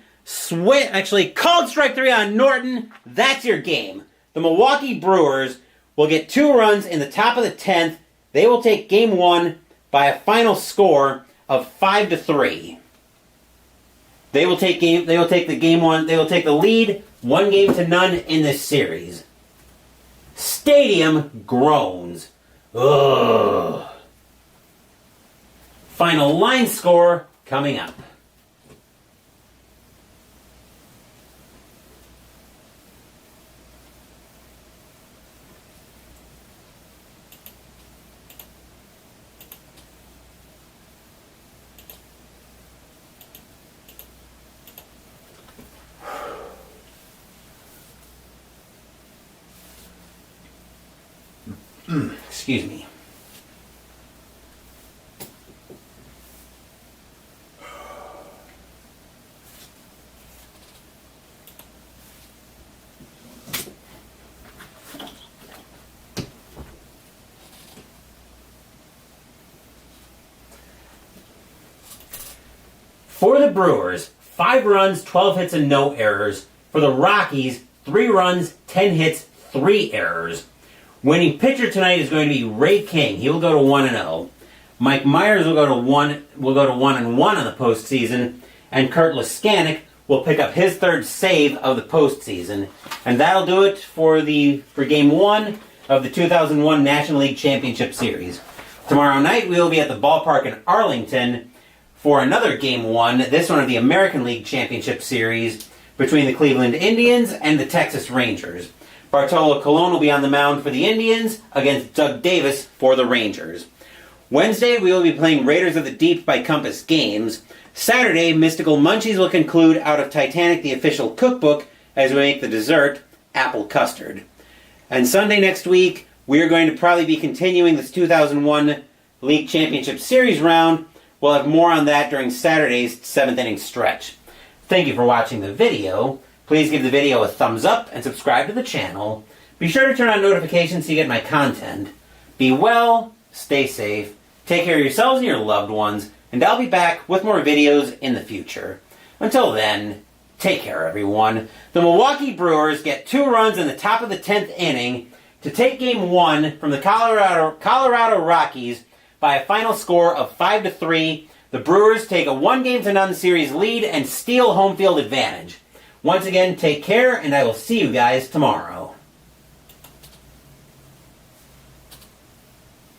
Actually, called strike 3 on Norton. That's your game. The Milwaukee Brewers will get 2 runs in the top of the 10th. They will take Game 1 by a final score of 5-3. They will take the lead 1-0 in this series. Stadium groans. Ugh. Final line score coming up. Excuse me. For the Brewers, 5 runs, 12 hits, and no errors. For the Rockies, 3 runs, 10 hits, 3 errors. Winning pitcher tonight is going to be Ray King. He will go to 1-0. Mike Myers will go to 1-1 on the postseason, and Kurt Leskanic will pick up his 3rd save of the postseason. And that'll do it for Game 1 of the 2001 National League Championship Series. Tomorrow night we will be at the ballpark in Arlington for another Game 1, this one of the American League Championship Series between the Cleveland Indians and the Texas Rangers. Bartolo Colon will be on the mound for the Indians against Doug Davis for the Rangers. Wednesday, we will be playing Raiders of the Deep by Compass Games. Saturday, Mystical Munchies will conclude Out of Titanic, the official cookbook, as we make the dessert, apple custard. And Sunday next week, we are going to probably be continuing this 2001 League Championship Series round. We'll have more on that during Saturday's 7th inning stretch. Thank you for watching the video. Please give the video a thumbs up and subscribe to the channel. Be sure to turn on notifications so you get my content. Be well, stay safe, take care of yourselves and your loved ones, and I'll be back with more videos in the future. Until then, take care everyone. The Milwaukee Brewers get 2 runs in the top of the 10th inning to take Game 1 from the Colorado Rockies by a final score of 5-3. The Brewers take a 1-0 series lead and steal home field advantage. Once again, take care, and I will see you guys tomorrow.